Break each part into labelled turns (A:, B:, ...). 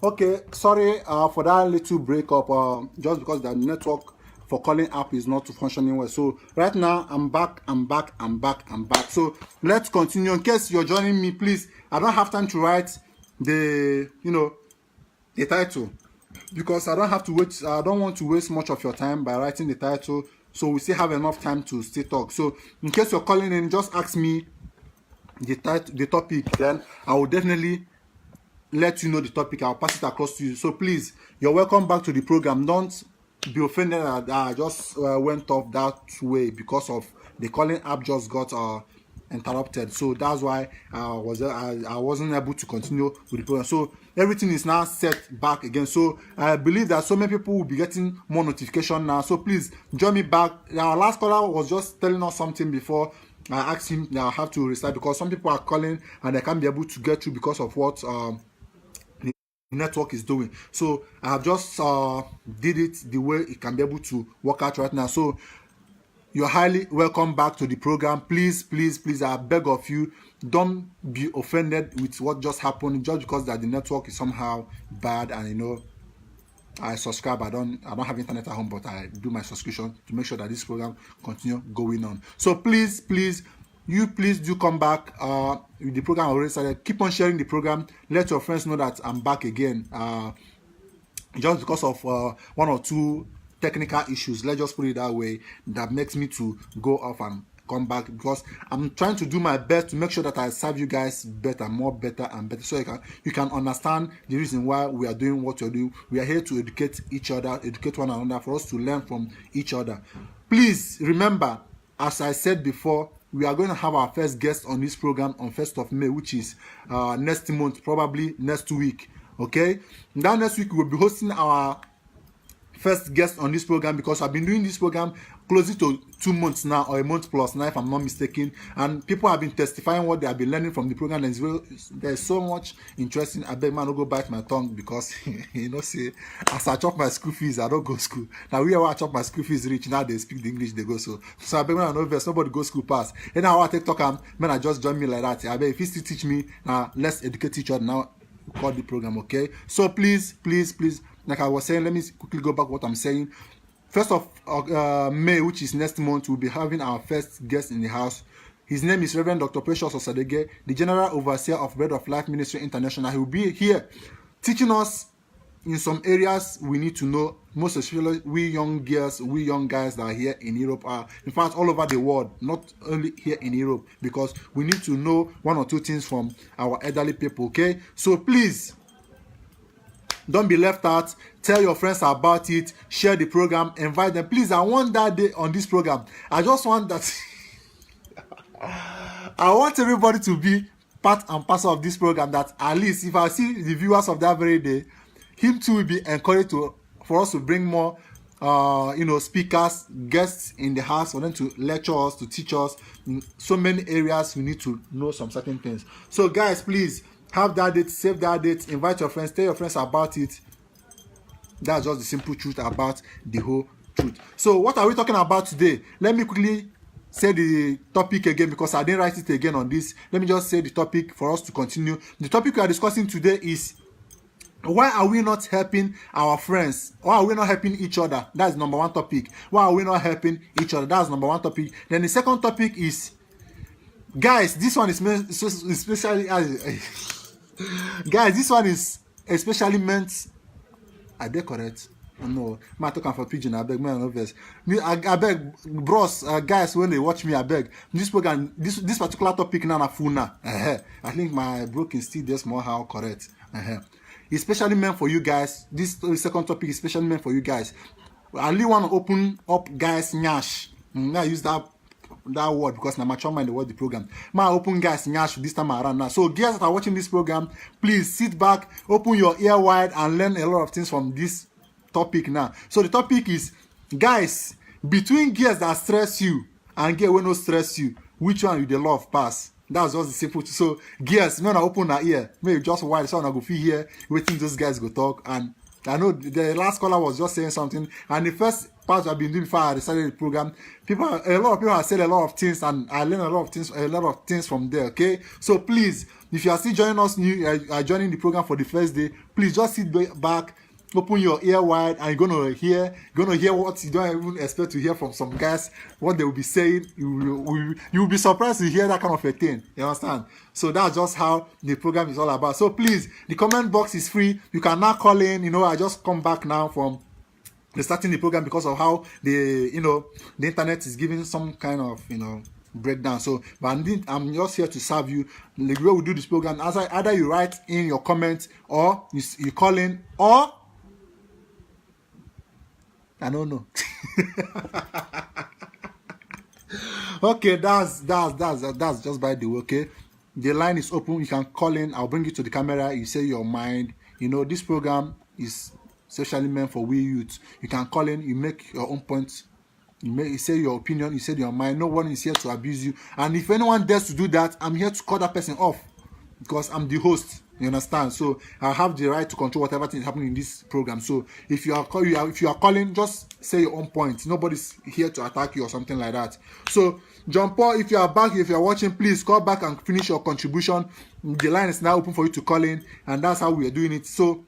A: Okay, sorry for that little breakup. Just because the network for calling app is not functioning well. So right now I'm back. So let's continue. In case you're joining me, please. I don't have time to write the the title because I don't have to wait. I don't want to waste much of your time by writing the title. So we still have enough time to still talk. So in case you're calling in, just ask me the topic. Then I will definitely let you know the topic. I'll pass it across to you. So please, you're welcome back to the program. Don't be offended that I just went off that way because of the calling app just got interrupted. So that's why I wasn't able to continue with the program. So everything is now set back again. So I believe that so many people will be getting more notification now. So please join me back. Our last caller was just telling us something before I asked him that I have to restart because some people are calling and they can't be able to get through because of what network is doing. So I have just did it the way it can be able to work out right now. So you're highly welcome back to the program. Please, I beg of you, don't be offended with what just happened just because that the network is somehow bad. And I subscribe. I don't have internet at home, but I do my subscription to make sure that this program continue going on. So please do come back with the program already started. Keep on sharing the program. Let your friends know that I'm back again. Just because of one or two technical issues, let's just put it that way, that makes me to go off and come back, because I'm trying to do my best to make sure that I serve you guys better and better, so you can understand the reason why we are doing what we're doing. We are here to educate each other, educate one another, for us to learn from each other. Please remember, as I said before, we are going to have our first guest on this program on 1st of May, which is next month, probably next week. Okay, that next week we will be hosting our first guest on this program, because I've been doing this program closely to 2 months now, or a month plus now if I'm not mistaken, and people have been testifying what they have been learning from the program. There's so much interesting. I beg man no go bite my tongue, because say as I chop my school fees, I don't go school. Now where I chop my school fees reach, now they speak the English, they go. So I beg man no verse, nobody go school pass. And now I take talk man, I just join me like that. I beg if you still teach me now, let's educate each other now. Call the program. Okay, so please, like I was saying, let me quickly go back what I'm saying. 1st of May, which is next month, we'll be having our first guest in the house. His name is Reverend Dr. Precious Osadege, the General Overseer of Bread of Life Ministry International. He will be here teaching us in some areas we need to know, most especially we young girls, we young guys that are here in Europe, in fact all over the world, not only here in Europe, because we need to know one or two things from our elderly people. Okay, so please don't be left out. Tell your friends about it. Share the program. Invite them. Please, I want that day on this program. I just want that. I want everybody to be part and parcel of this program. That at least if I see the viewers of that very day, him too will be encouraged for us to bring more, speakers, guests in the house for them to lecture us, to teach us in so many areas. We need to know some certain things. So guys, please, have that date, save that date, invite your friends, tell your friends about it. That's just the simple truth about the whole truth. So what are we talking about today? Let me quickly say the topic again, because I didn't write it again on this. Let me just say the topic for us to continue. The topic we are discussing today is, why are we not helping our friends? Why are we not helping each other? That's number one topic. Why are we not helping each other? That's number one topic. Then the second topic is, guys, this one is especially guys, this one is especially meant. Are they correct? No, I'm talking for pigeon. I beg, man, no verse. I beg, bros, guys, when they watch me, I beg. This program, this particular topic now, funa. I think my broken still just more how correct. Especially meant for you guys. This second topic is especially meant for you guys. I really want to open up, guys, nyash. I use that word because I'm mature mind the word the program. My open guys nyash this time around now. So guys that are watching this program, please sit back, open your ear wide, and learn a lot of things from this topic now. So the topic is, guys, between gears that stress you and gears when no stress you, which one you the love pass? That's just the simple. So gears, when I open our ear, maybe just wide, so I go feel here, waiting those guys go talk, and I know the last caller was just saying something, and the first part I've been doing before I started the program, a lot of people have said a lot of things, and I learned a lot of things from there. Okay, so please, if you are still joining us new, joining the program for the first day, please just sit back, open your ear wide, and you're gonna hear what you don't even expect to hear from some guys, what they will be saying. You will be surprised to hear that kind of a thing. You understand? So that's just how the program is all about. So please, the comment box is free. You can now call in. I just come back now from starting the program because of how the internet is giving some kind of breakdown. So but I'm just here to serve you. The way we do this program, either you write in your comments, or you call in, or I don't know. Okay, that's just by the way. Okay, the line is open. You can call in. I'll bring you to the camera. You say your mind. This program is socially meant for we youth. You can call in. You make your own points. You say your opinion. You say your mind. No one is here to abuse you. And if anyone dares to do that, I'm here to cut that person off, because I'm the host. You understand? So I have the right to control whatever thing is happening in this program. So if you are calling, just say your own point. Nobody's here to attack you or something like that. So John Paul, if you are back, if you are watching, please call back and finish your contribution. The line is now open for you to call in, and that's how we are doing it. So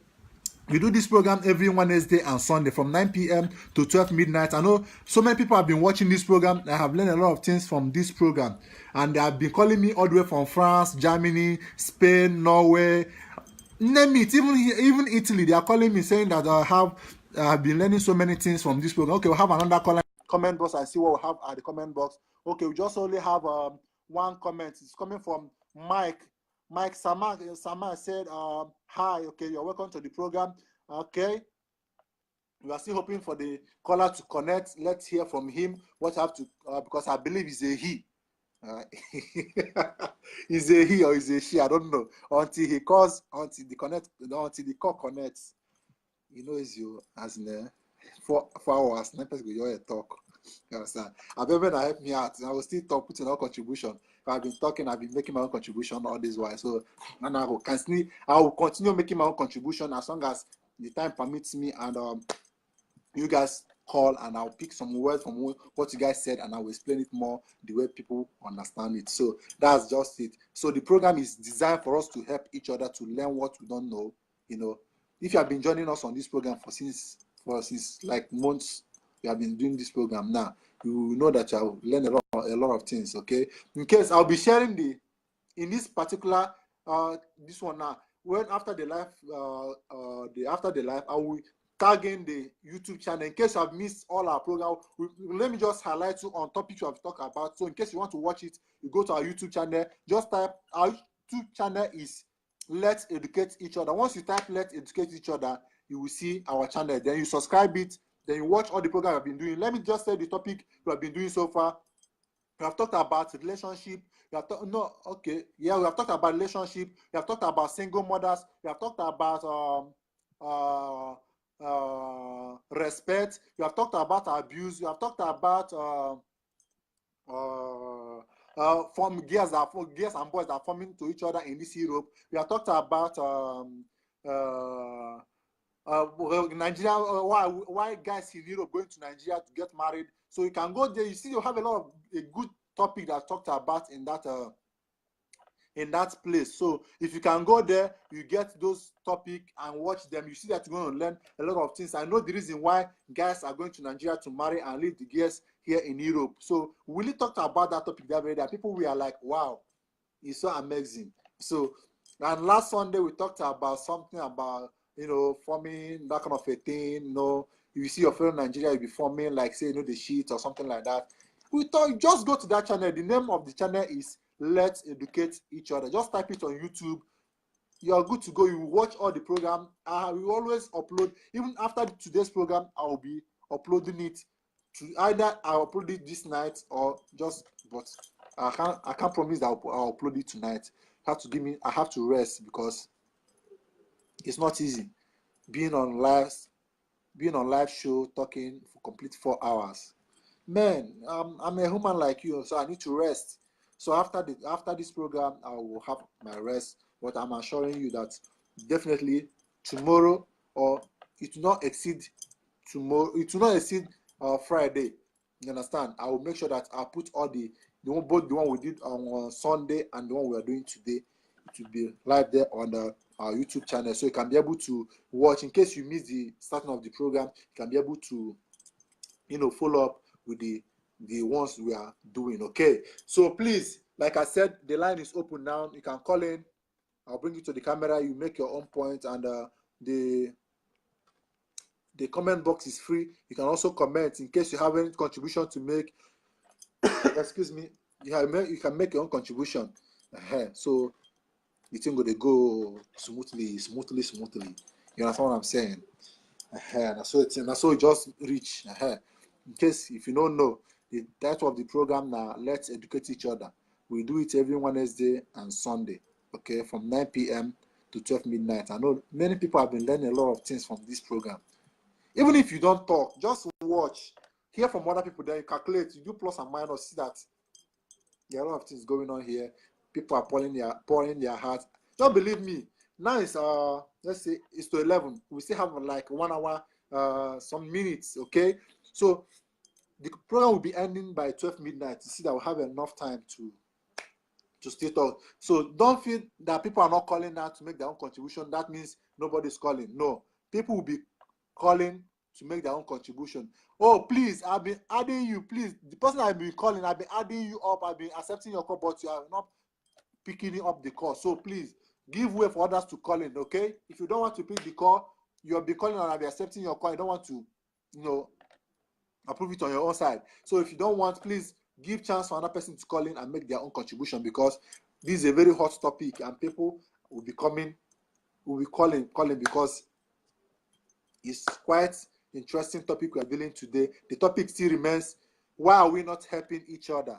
A: we do this program every Wednesday and Sunday from 9 p.m. to 12 midnight. I know so many people have been watching this program. I have learned a lot of things from this program. And they have been calling me all the way from France, Germany, Spain, Norway. Name it. Even Italy. They are calling me saying that I have been learning so many things from this program. Okay, we'll have another comment box. I see what we have at the comment box. Okay, we just only have one comment. It's coming from Mike. Mike Sama said, hi, okay, you're welcome to the program. Okay, we are still hoping for the caller to connect. Let's hear from him what I have to, because I believe it's a he. Is a he or is a she? I don't know. Until the call connects. It's you as in 4 hours. 9 person go talk. You understand? I bet when I help me out, I will still talk, put in our contribution. If I've been talking, I've been making my own contribution all this while. So and I will continue making my own contribution as long as the time permits me, and you guys call, and I'll pick some words from what you guys said, and I will explain it more the way people understand it. So that's just it. So the program is designed for us to help each other to learn what we don't know. If you have been joining us on this program since like months, we have been doing this program now, you know that I'll learn a lot of things. Okay, in case I'll be sharing in this particular this one now, when after the live I will tag in the YouTube channel in case I've missed all our program. Let me just highlight you on topics we have talked about. So in case you want to watch it, you go to our YouTube channel. Just type, our YouTube channel is Let's Educate Each Other. Once you type Let's Educate Each Other, you will see our channel. Then you subscribe it. Then you watch all the programs I've been doing. Let me just say the topic we have been doing so far. We have talked about relationship. We have talked about relationship. We have talked about single mothers. We have talked about respect. We have talked about abuse. We have talked about from girls and boys that are forming to each other in this Europe. We have talked about Nigeria, why guys in Europe going to Nigeria to get married. So you can go there. You see, you have a good topic that's talked about in that place. So if you can go there, you get those topics and watch them. You see that you're going to learn a lot of things. I know the reason why guys are going to Nigeria to marry and leave the girls here in Europe. So we really talked about that topic that way. There people we are like, wow, it's so amazing. So, and last Sunday we talked about something about forming that kind of a thing. You see your friend in Nigeria, you'll be forming like say the sheet or something like that. We thought just go to that channel. The name of the channel is Let's Educate Each Other. Just type it on YouTube. You are good to go. You watch all the program. We always upload. Even after today's program, I will be uploading it to either I'll upload it this night or just. But I can't promise that I'll upload it tonight. I have to rest because it's not easy being on live show talking for complete 4 hours. Man, I'm a human like you, so I need to rest. So after this program, I will have my rest. But I'm assuring you that definitely tomorrow, or it will not exceed tomorrow. It will not exceed Friday. You understand? I will make sure that I put all the one, both the one we did on Sunday and the one we are doing today. It will be live there on our YouTube channel, so you can be able to watch. In case you miss the starting of the program, you can be able to, follow up with the ones we are doing. Okay, so please, like I said, the line is open now. You can call in. I'll bring you to the camera. You make your own point, and the comment box is free. You can also comment in case you have any contribution to make. Excuse me. You can make your own contribution. So the thing will go smoothly. You understand what I'm saying? That's so it just reach. In case if you don't know, the title of the program now, Let's Educate Each Other. We do it every Wednesday and Sunday, okay, from 9 p.m. to 12 midnight. I know many people have been learning a lot of things from this program. Even if you don't talk, just watch, hear from other people, then you calculate, you do plus and minus, see that there are a lot of things going on here. People are pouring their heart. Don't believe me. Now it's let's say it's to 11. We still have like 1 hour, some minutes, okay? So the program will be ending by 12 midnight. You see that we'll have enough time to still talk. So don't feel that people are not calling now to make their own contribution. That means nobody's calling. No, people will be calling to make their own contribution. Oh, please, I've been adding you. Please, the person I've been calling, I've been adding you up. I've been accepting your call, but you are not picking up the call. So please give way for others to call in. Okay, if you don't want to pick the call, you'll be calling and I'll be accepting your call. You don't want to, approve it on your own side. So if you don't want, please give chance for another person to call in and make their own contribution, because this is a very hot topic and people will be calling because it's quite interesting topic we are dealing today. The topic still remains, why are we not helping each other?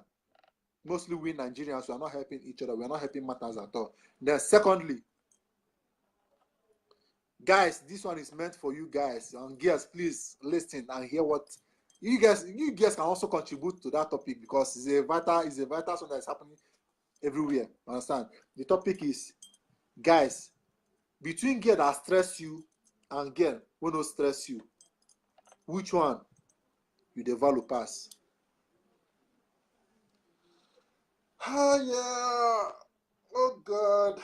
A: Mostly we Nigerians, we are not helping each other. We are not helping matters at all. Then secondly, guys, this one is meant for you guys. And girls, please listen and hear what you guys can also contribute to that topic, because it's a vital thing that is happening everywhere. Understand? The topic is, guys, between girl that stress you and girl who no stress you, which one you develop pass? Ah, yeah. Oh God,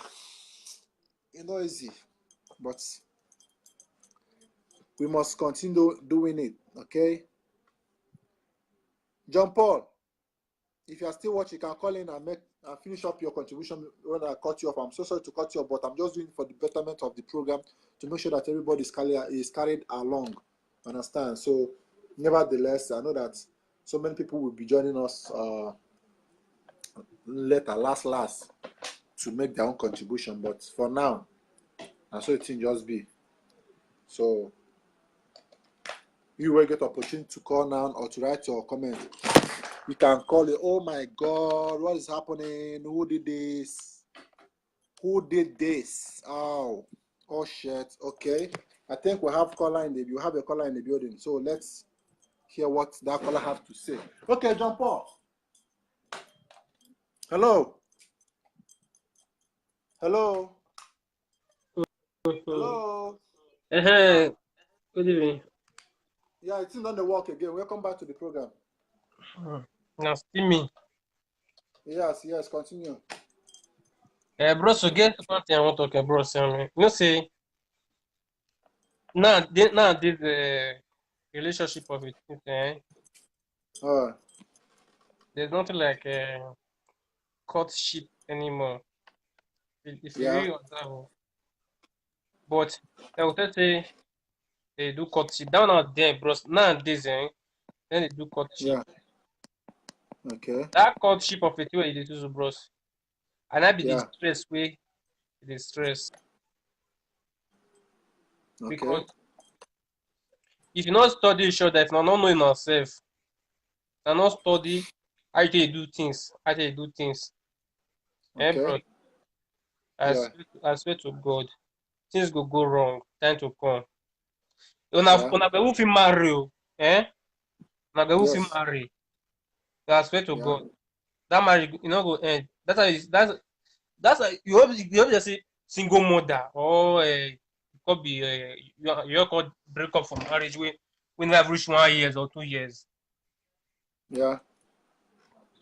A: it's not easy, but we must continue doing it. Okay, John Paul, if you are still watching, you can call in and finish up your contribution when I cut you off. I'm so sorry to cut you off, but I'm just doing it for the betterment of the program, to make sure that everybody is carried along. Understand? So, nevertheless, I know that so many people will be joining us later, last, to make their own contribution. But for now, and so it can just be. So, you will get opportunity to call now or to write your comment. You can call it. Oh my God, what is happening? Who did this? Oh shit. Okay, I think we have a caller in the building. So let's hear what that caller have to say. Okay, John Paul. Hello. Hello.
B: Good evening.
A: Yeah, it's not the work again. Welcome back to the program.
B: Now, see me.
A: Yes, continue.
B: Bro, so get one thing I want to talk about, Sam. Say, now this relationship of it, there's nothing like courtship anymore. If you really observe. But I would say they do courtship. Down out there, bro. Nowadays, then they do courtship.
A: Yeah. Okay.
B: That courtship of it, where it is, bros. And I be the stress way, the stress.
A: Okay.
B: Because if you not study each other, if you not knowing ourselves, and not study how they do things,
A: Okay.
B: bro. I swear to God, things go wrong. Time to come. Una be who fit marry, Una be who fit marry. I swear to God, that marriage go end. That's why you hope to say single mother or could be you could break up from marriage when you have reached 1 year or 2 years.
A: Yeah.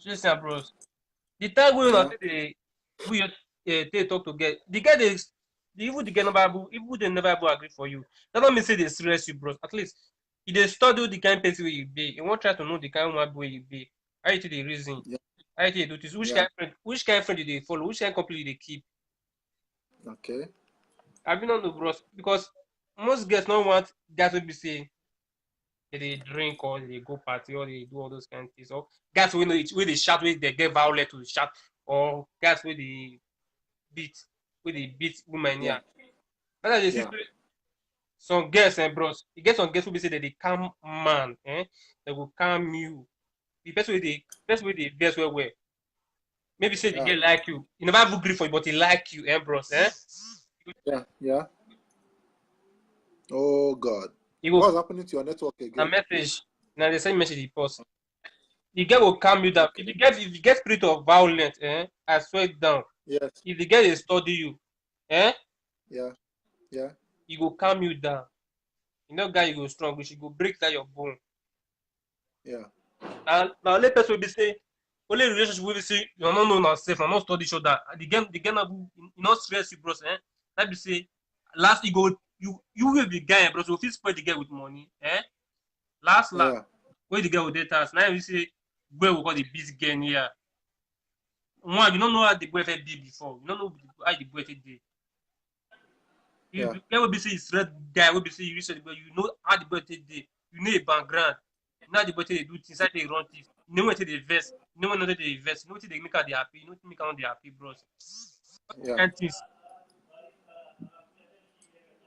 B: Listen, bros. The time we
A: Yeah.
B: they talk to get the guy they even the guy never agree for you. That don't mean say they stress you, bros. At least if they study the kind of person where you be, you won't try to know the kind of man where you be. How you the reason?
A: Yeah.
B: How you do this?
A: Yeah.
B: Which kind of friend do they follow? Which kind of company they keep?
A: Okay.
B: I been on the bros because most girls don't want guys to be say they drink or they go party or they do all those kind of things. Or guys where they shout, where they get violent to shout, or guys where they beat women.
A: Yeah.
B: Yeah, but I see
A: Yeah.
B: some girls and bros. You get some girls who be say that they calm man, they will calm you. The best way they best well. Maybe say the
A: Yeah.
B: girl like you. You never have agree for you, but he like you, bros.
A: Yeah. Yeah. Oh God.
B: You go
A: What's happening to your network
B: a
A: again?
B: message. Now the same message he post. The girl will calm you down.
A: Okay.
B: If you get spirit of violence, I swear it down.
A: Yes.
B: If the girl is study you,
A: Yeah. Yeah.
B: he go calm you down. You know, guy, you go strong, but she go break down your bone.
A: Yeah.
B: And now let person will be say, only relationship will be say, you're not known as safe, I'm not study each other. The game not stress you, bros. That be say, last you will be guy, bros. You will spoil the girl with money, Last,
A: Yeah.
B: where the girl will date us. Now you say, where we got the busy girl here. One, you don't know how the boyfriend did before. You don't know how the boyfriend did.
A: Yeah.
B: You will be say it's red guy, will be say you recently, but you know how the boyfriend did. You know a background. You know how the boyfriend they do things, how they run things. You know what they invest. You know what they invest. You know what they make out they happy. You know what make out they happy, bros.
A: Yeah.
B: And things,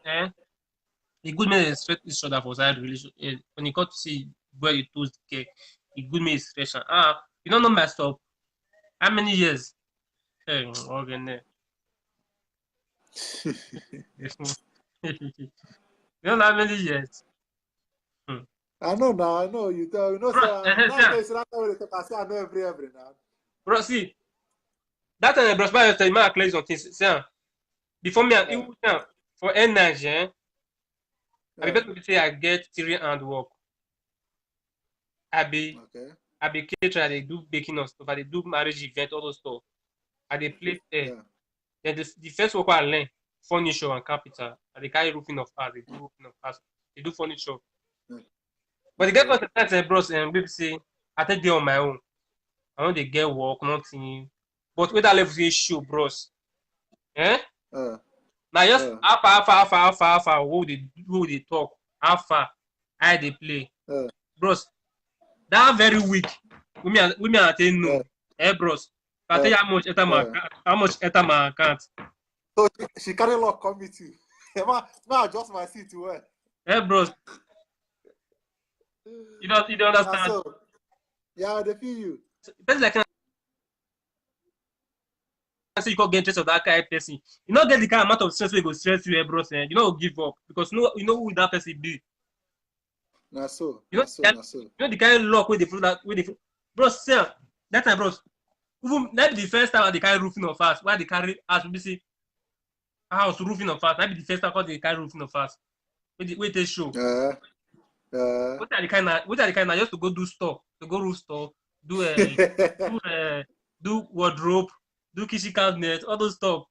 B: eh? The good man respect each other for side relation. When you got to see where you toast care, the good man is special. You don't know my stuff. How many years? Okay, you don't know how many years? Hmm.
A: I know now. I know you tell. You know,
B: Bro,
A: sir. Now I tell you, so that time when they talk, I say I know every now.
B: bro, see, that time, bro, I tell you, my close on things. See, before me,
A: Yeah.
B: for N9, I
A: Yeah.
B: be better to say I get 3 hand work. I be caterer, they do baking of stuff, I they do marriage event, all those stuff. I they play there.
A: Yeah.
B: Then the first work I learn, furniture and capital. I they carry roofing of house, they do roofing of house, they do furniture.
A: Yeah.
B: But the guy got the time, bros, and baby say, I take day on my own. I want they get work, nothing. But with that level say show, bros. Now just alpha, who they talk, alpha, I they play. Bros, that very week, women are saying no. Bros. I tell you how much enter my account.
A: So she carry luck come with you. Ma adjust my seat to where.
B: Bros. You don't understand.
A: So, yeah, they feel you.
B: That's like say you can't get stress of that kind of person. You don't get the kind of amount of stress where go stress you, bros. You don't give up because you know who that person be.
A: Na so.
B: You know the kind of luck where they bros. Say that time, bros. Even that be the first time they carry roofing of us. Why they carry us? We see house roofing of us. That be the first time they carry roofing of us. Wait they show. What are the kind of just to go do store, to go roof store, do do wardrobe, do kitchen cabinet, all those stuff.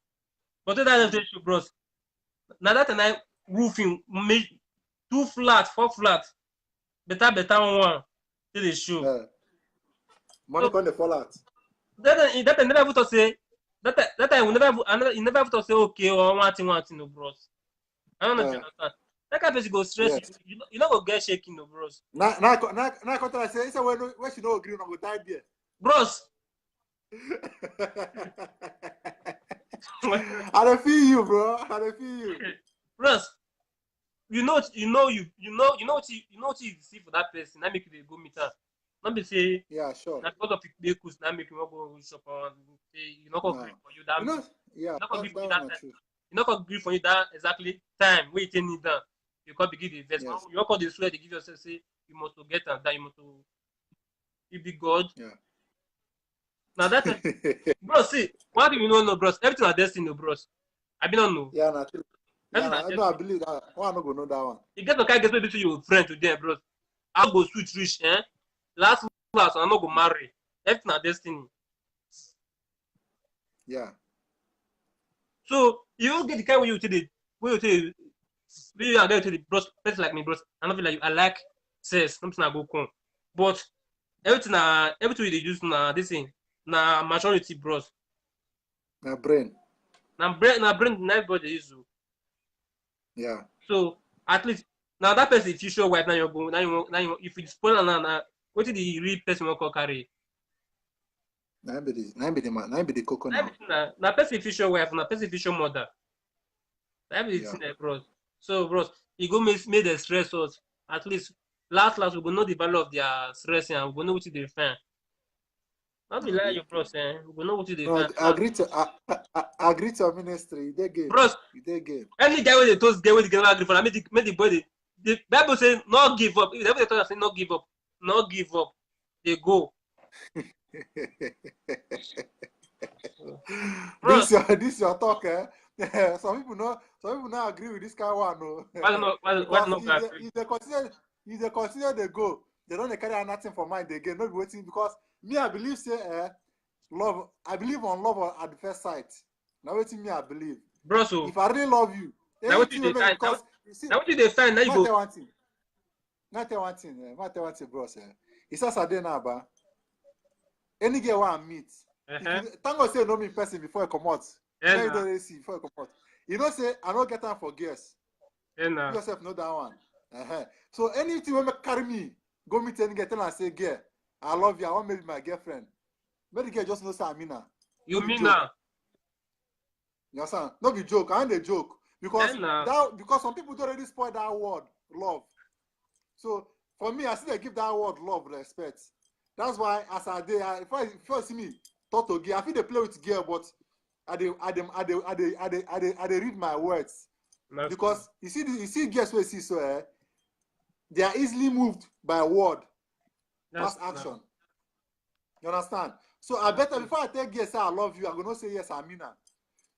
B: But what that show, bros? Now that and I roofing make 2 flat, 4 flat, better one. Till they show.
A: Money so, the fall out.
B: That I never thought say that I will never thought say okay or one thing, no, bros. I don't know if you understand. That kind of person go stress you. You not go get shaking, no, bros.
A: Now I say it's where she no agree, no go die there.
B: Bros.
A: I feel you, bro. I feel you.
B: Bros, you know what you see for that person. That make you go meet her. Not be say,
A: yeah, sure.
B: Not because of the vehicles, not make you not go shop and say you not gonna agree for you that.
A: You know, yeah,
B: not gonna agree for you that time. You not gonna agree for you that exactly time where you need that. You can't begin the investment. Yes. You not gonna swear they give yourself say you must to get and that you must to you be God.
A: Yeah.
B: Now that bro, see, what do you know, bros? Everything are destiny, bros. I don't know.
A: Yeah, naturally. Yeah, I believe that. Why not go know that one?
B: You get the kind of get between your friend to them, bros. I'll go switch rich, eh? Last class, I'm not go marry. Everything na destiny.
A: Yeah.
B: So you don't get the kind where you tell the bros, person like me, bros. I don't feel like you. I like sex, something I go come. But everything you dey use na this thing, na maturity, bros.
A: My brain.
B: Na brain na everybody dey use.
A: Yeah.
B: So at least now that person future wife now you go now you if you spoil am now wetin the real person wan come carry.
A: Na be the cocoa now.
B: Na person future wife, na person future mother. That be the thing there, bros. So bros, e go make them stress us. At least last we go know the value of their stress and we go know wetin dey find. Not be lie you, bros. We go know wetin dey find.
A: Agree to ministry. They game.
B: Bros,
A: they game.
B: Any guy wey dey toast get wey the girl agree for, make the boy dey. The Bible say not give up. If the Bible tell us say not give up, not give up. They go.
A: Bros, this your talk, eh? some people not agree with this kind of one, no. If they consider they go, they don't carry nothing for mind again. Not waiting because me, I believe say love. I believe on love at the first sight. Now waiting me, I believe.
B: Bro, so
A: if I really love you,
B: now what you dey find? Now what you dey find? Now you go.
A: Not one thing, bro. It's just a day now, ba. Any girl want meet. Thank God say know me in person before I come out. You don't see before I come out. You know say I don't get time for girls. You yourself know that one. So anything when carry me, go meet any girl, tell and say, girl, I love you. I want to be my girlfriend. But the girl just knows I mean her.
B: You mean her?
A: You understand? No be joke. I ain't a joke. Because because some people don't already spoil that word, love. So for me, I still give that word love respect. That's why as I did, if you see me talk to girl, I feel they play with girl, but I read my words. That's because cool. you see girls where see so they are easily moved by word past action. You understand? So I better before I tell girl say I love you, I'm gonna say yes, I mean her.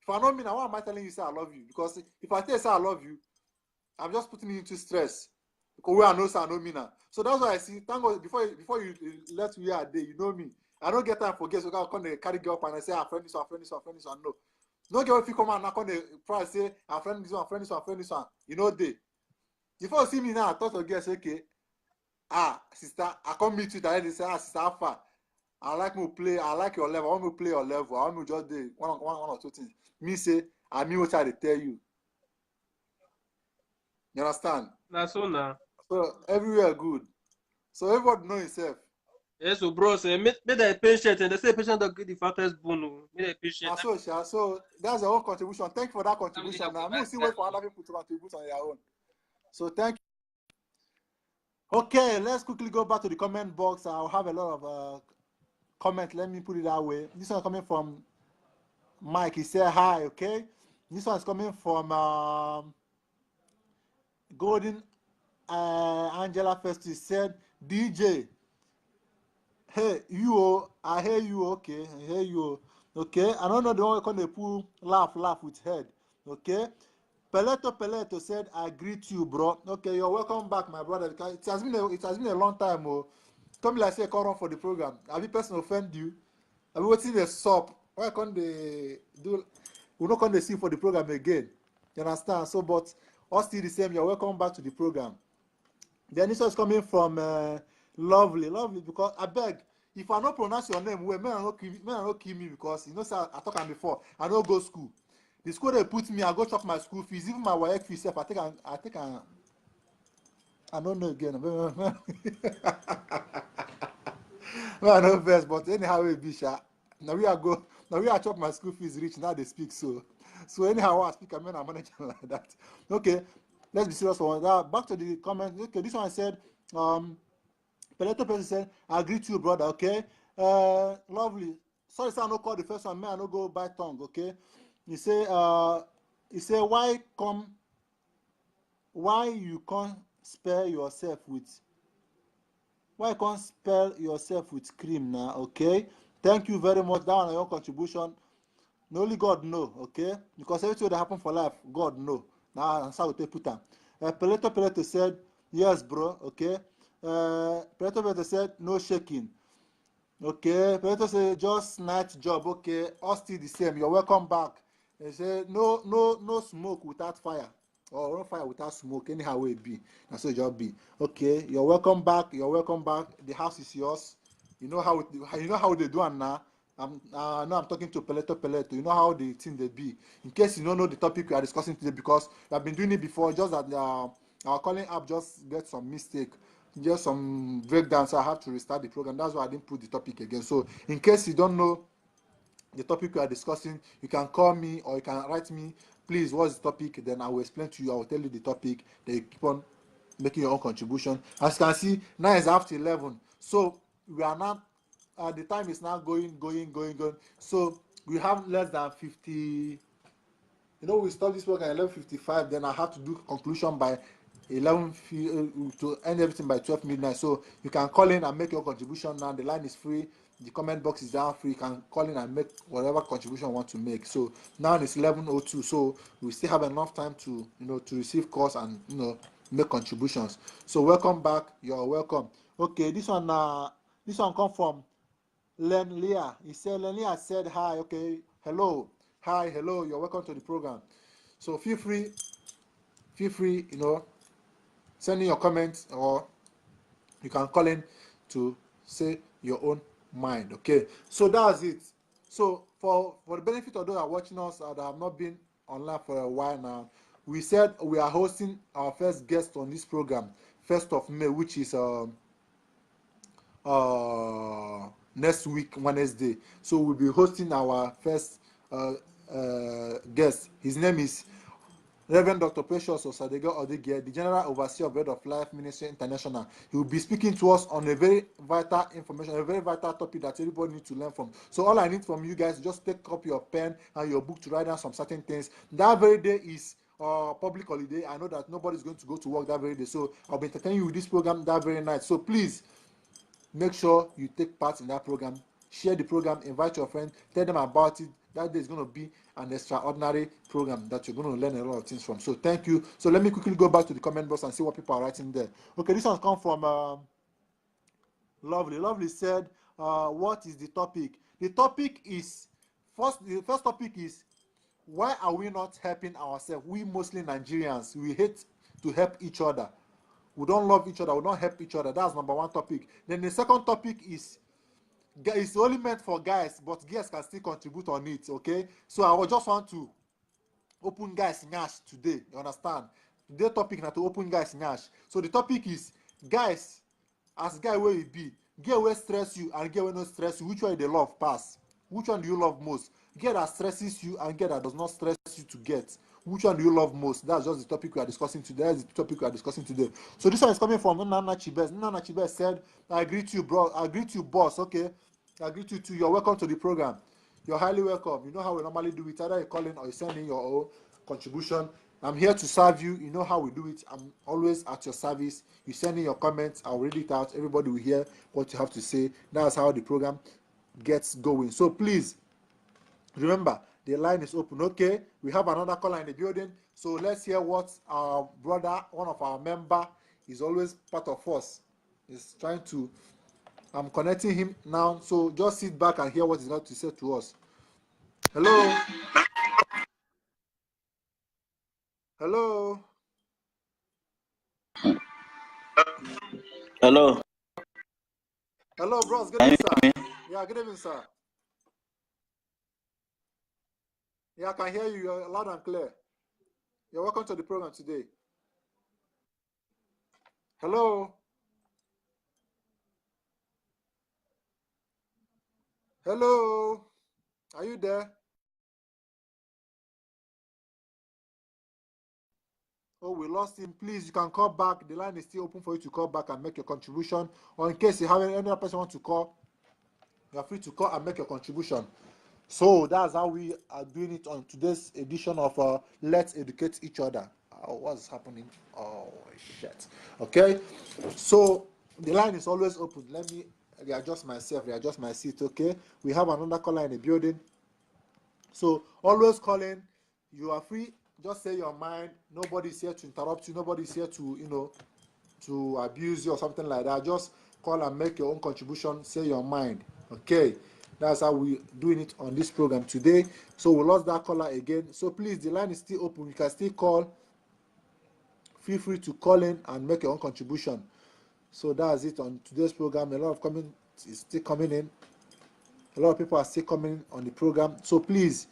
A: If I don't mean her, why am I telling you say I love you? Because if I tell you say I love you, I'm just putting you into stress. Because where I know say I don't mean her. So that's why I see, thank God, before you let me a day, you know me. I don't get time for girls, so I can't carry girl up and I say, I friend this one. No. No girl if you come out and I can't try say, I friend this one. You know they. Before you see me now, I thought to girls, okay, sister, I come meet you directly, say, sister, how far? I like your level, I want to play your level, I want to just do one or two things. Me say, I mean what I tell you. You understand?
B: That's so now.
A: So everywhere good. So everybody know himself.
B: Yes, so bro, say make the patient and they say patient don't get the fattest bone. Make the patient.
A: So that's your own contribution. Thank you for that contribution. Now we'll see wait for other people to contribute on their own. So thank you. Okay, let's quickly go back to the comment box. I'll have a lot of comments. Let me put it that way. This one coming from Mike. He said hi. Okay. This one is coming from Golden Angela First. He said DJ. Hey, you, I hear you, okay. I hear you, okay. I don't know the one going to pull laugh with head, okay. Peleto said, I greet you, bro. Okay, you're welcome back, my brother. It has been a long time, oh. Come like say, come on for the program. Have you person offend you? Have you waiting the stop? Why can't they do? We're not going to see for the program again. You understand? So, but all still the same. You're welcome back to the program. The initial is coming from lovely because I beg if I don't pronounce your name well, men not kill me because you know sir, I talked before. I don't go school. The school they put me, I go chop my school fees, even my work fees. I don't know again. I know best, but anyhow it be sha. Now we are chop my school fees reach now they speak so anyhow I speak I mean I'm managing like that. Okay. Let's be serious for that. Back to the comment. Okay, this one said, Peleto person said, I agree to you, brother, okay? Lovely. Sorry, sir, I no call the first one, man, I no go by tongue, okay? He say, why you can't spell yourself with cream now, okay? Thank you very much. That one your contribution. Only God know, okay? Because everything that happen for life, God know. Now, that's how we put them. Peleto said, yes, bro. Okay. Peleto said, no shaking. Okay. Peleto said, just night job. Okay. All still the same. You're welcome back. He said, no smoke without fire. Or no fire without smoke. Anyhow it be. That's so it just be. Okay. You're welcome back. You're welcome back. The house is yours. You know how they do it now. Now I'm talking to Peleto. You know how the thing they be. In case you don't know the topic we are discussing today, because we have been doing it before, just that our calling app just get some mistake, just some breakdown, so I have to restart the program. That's why I didn't put the topic again. So in case you don't know the topic we are discussing, you can call me or you can write me, please, what's the topic? Then I will explain to you. I will tell you the topic. Then you keep on making your own contribution. As you can see, now it's after 11. So we are now, the time is now going. So we have less than 50. We start this program at 11:55. Then I have to do conclusion by 11 to end everything by 12 midnight. So you can call in and make your contribution now. The line is free. The comment box is down free. You can call in and make whatever contribution you want to make. So now it's 11:02. So we still have enough time to to receive calls and make contributions. So welcome back. You're welcome. Okay, this one come from Len Leah. He said, Len Leah said hi. Okay, hello. Hi, hello, you're welcome to the program. So feel free, send in your comments, or you can call in to say your own mind. Okay, so that's it. So for the benefit of those who are watching us that have not been online for a while now, we said we are hosting our first guest on this program, 1st of May, which is next week, Wednesday. So we'll be hosting our first guest. His name is Reverend Dr. Precious Osadega Odegie, the General Overseer of Bread of Life Ministry International. He will be speaking to us on a very vital information, a very vital topic that everybody needs to learn from. So all I need from you guys is just take up your pen and your book to write down some certain things. That very day is public holiday. I know that nobody's going to go to work that very day. So I'll be entertaining you with this program that very night. So please, make sure you take part in that program. Share the program, invite your friends, tell them about it. That day is going to be an extraordinary program that you're going to learn a lot of things from. So thank you. So let me quickly go back to the comment box and see what people are writing there. Okay, this one's come from Lovely. Lovely said, what is the topic? The topic is, the first topic is, why are we not helping ourselves? We mostly Nigerians, we hate to help each other. We don't love each other. We don't help each other. That's number one topic. Then the second topic is, it's only meant for guys, but girls can still contribute on it. Okay, so I just want to open guys nyash today. You understand? Today's topic now to open guys nyash. So the topic is, guys, as guy where you be, girl where stress you and girl where no stress you, which one they love pass? Which one do you love most? Girl that stresses you and girl that does not stress you to get. Which one do you love most? That's just the topic we are discussing today. That's the topic we are discussing today. So this one is coming from Nana Chibes. Nana Chibes said, I greet you, bro. I greet you, boss. Okay. I greet you too. You're welcome to the program. You're highly welcome. You know how we normally do it. Either you call in or you send in your own contribution. I'm here to serve you. You know how we do it. I'm always at your service. You send in your comments. I'll read it out. Everybody will hear what you have to say. That's how the program gets going. So please, remember, the line is open. Okay, we have another caller in the building. So let's hear what our brother, one of our member, is always part of us, is trying to. I'm connecting him now. So just sit back and hear what he's got to say to us. Hello. Hello.
C: Hello.
A: Hello, bros. Good evening, sir. Yeah, good evening, sir. Yeah, I can hear you. You're loud and clear. You're welcome to the program today. Hello. Hello. Are you there? Oh, we lost him. Please, you can call back. The line is still open for you to call back and make your contribution. Or in case you have any other person want to call, you are free to call and make your contribution. So that's how we are doing it on today's edition of Let's Educate Each Other. What's happening? Oh, shit. Okay. So the line is always open. Let me readjust myself, readjust my seat. Okay. We have another caller in the building. So always call in. You are free. just say your mind. Nobody's here to interrupt you. Nobody's here to to abuse you or something like that. Just call and make your own contribution. Say your mind. Okay, that's how we doing it on this program today. So we lost that caller again. So please, the line is still open. You can still call. Feel free to call in and make your own contribution. So that's it on today's program. A lot of comment is still coming in. A lot of people are still coming on the program. So please,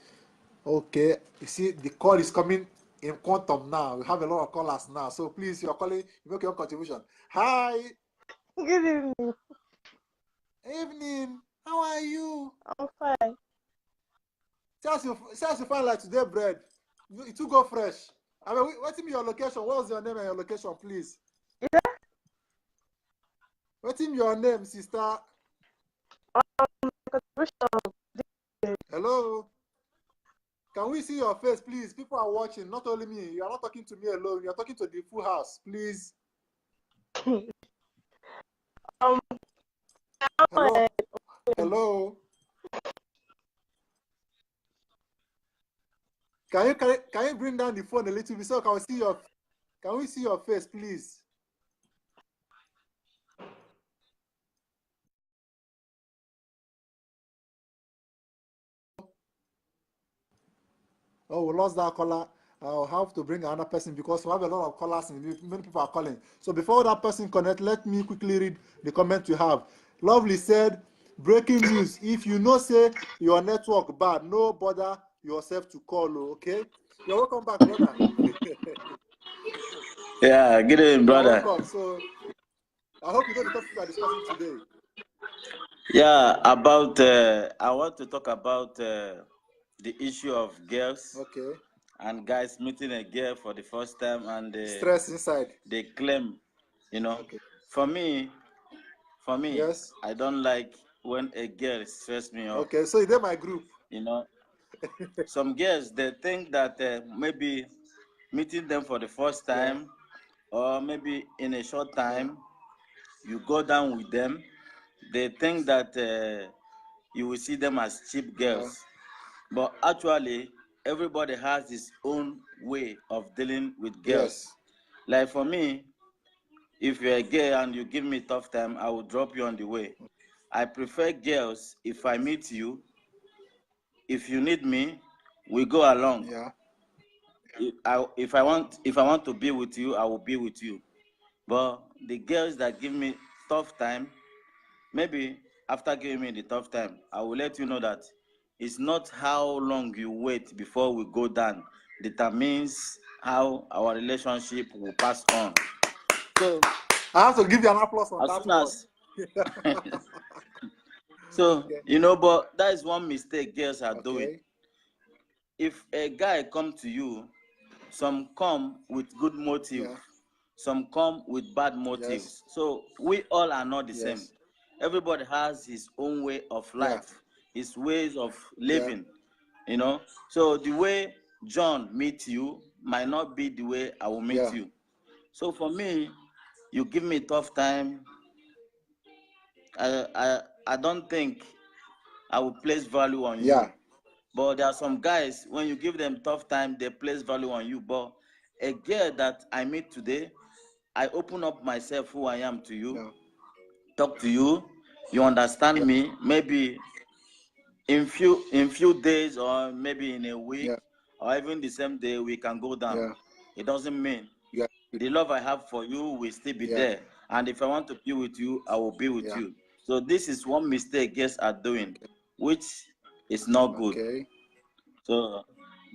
A: okay, you see the call is coming in quantum now. We have a lot of callers now. So please, you're calling, you make your own contribution. Hi.
C: Good evening.
A: Evening. How are you?
C: I'm fine.
A: Say as you find like today bread. It will go fresh. I mean, what's your location? What's your name and your location, please?
C: Yeah.
A: What's your name, sister? Hello. Can we see your face, please? People are watching, not only me. You are not talking to me alone. You are talking to the full house, please. Hello. Hello. Can you bring down the phone a little bit so can we see your face, please? Oh, we lost that caller. I'll have to bring another person because we have a lot of callers and many people are calling. So before that person connect, let me quickly read the comment you have. Lovely said, breaking news. If you know say your network bad, no bother yourself to call, okay? You're welcome back, brother.
D: Yeah, good evening, brother.
A: You're welcome. So I hope you know the topic we are discussing today.
D: Yeah, about I want to talk about the issue of girls.
A: Okay.
D: And guys meeting a girl for the first time and
A: stress inside.
D: They claim, okay. For me,
A: yes,
D: I don't like when a girl stress me out.
A: Okay, so they're my group.
D: Some girls, they think that maybe meeting them for the first time, or maybe in a short time, you go down with them. They think that you will see them as cheap girls. But actually, everybody has his own way of dealing with girls. Like for me, if you're a girl and you give me a tough time, I will drop you on the way. I prefer girls. If I meet you, if you need me, we go along. If I want to be with you, I will be with you. But the girls that give me tough time, maybe after giving me the tough time, I will let you know that it's not how long you wait before we go down determines how our relationship will pass on. So
A: I have to give you an applause on that one.
D: So, but that is one mistake girls are doing. If a guy come to you, some come with good motive, some come with bad motives. So we all are not the same. Everybody has his own way of life, his ways of living, So the way John meets you might not be the way I will meet you. So for me, you give me a tough time, I don't think I will place value on you. But there are some guys, when you give them tough time, they place value on you. But a girl that I meet today, I open up myself, who I am to you, talk to you, you understand me. Maybe in few days, or maybe in a week, or even the same day, we can go down. It doesn't mean the love I have for you will still be there. And if I want to be with you, I will be with you. So this is one mistake girls are doing, which is not good. So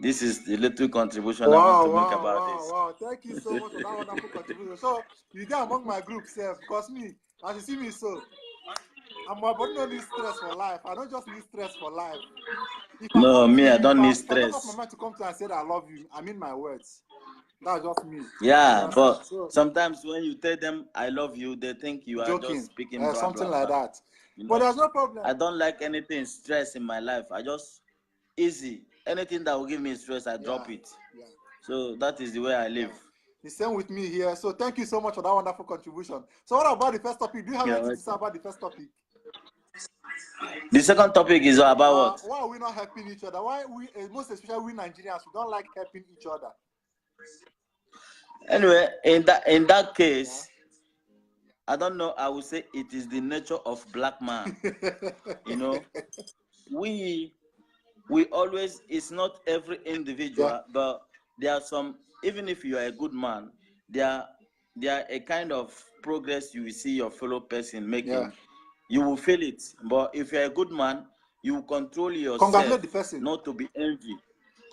D: this is the little contribution I want to make about this.
A: Wow. Thank you so much for that wonderful contribution. So you get among my group self, because me, as you see me, so my body don't need stress for life. I don't just need stress for life.
D: No, me, I don't need stress.
A: If I don't have my mind to come to and say that I love you, I mean my words. That's just me.
D: Yeah, but sometimes when you tell them I love you, they think you are
A: joking,
D: just speaking blah,
A: something
D: blah,
A: like
D: blah.
A: that. But there's no problem.
D: I don't like anything stress in my life. I just easy. Anything that will give me stress, I drop it. So that is the way I live.
A: The same with me here. So thank you so much for that wonderful contribution. So what about the first topic? Do you have anything to say about the first topic?
D: The second topic is about what?
A: Why are we not helping each other? Why we, most especially we Nigerians, we don't like helping each other?
D: Anyway, in that case, I don't know. I would say it is the nature of black man. You know, we always. It's not every individual, but there are some. Even if you are a good man, there are a kind of progress you will see your fellow person making. You will feel it. But if you're a good man, you will control yourself.
A: Congratulate the person.
D: Not to be envy.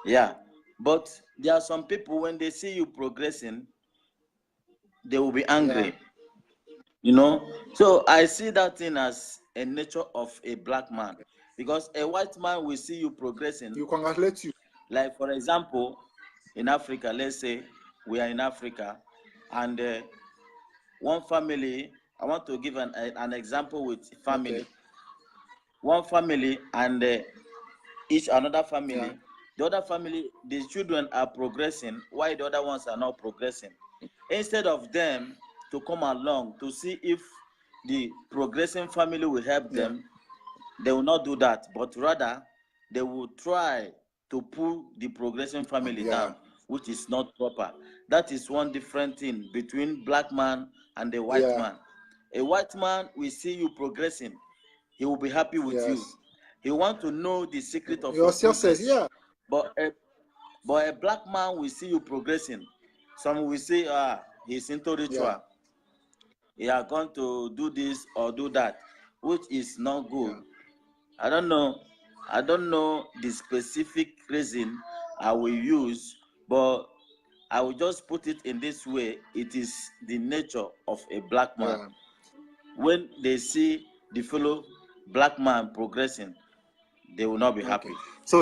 D: Yeah. But there are some people, when they see you progressing, they will be angry. You know? So I see that thing as a nature of a black man. Because a white man will see you progressing.
A: You congratulate you.
D: Like, for example, in Africa, let's say we are in Africa, and one family, I want to give an example with family.
A: Okay.
D: One family and each another family. The other family, the children are progressing, while the other ones are not progressing. Instead of them to come along to see if the progressing family will help them, they will not do that, but rather they will try to pull the progressing family down, which is not proper. That is one different thing between black man and the white man. A white man will see you progressing. He will be happy with you. He want to know the secret of your success. But a black man will see you progressing. Some will say, he's into ritual. He are going to do this or do that, which is not good. I don't know the specific reason I will use, but I will just put it in this way. It is the nature of a black man. When they see the fellow black man progressing, they will not be happy.
A: So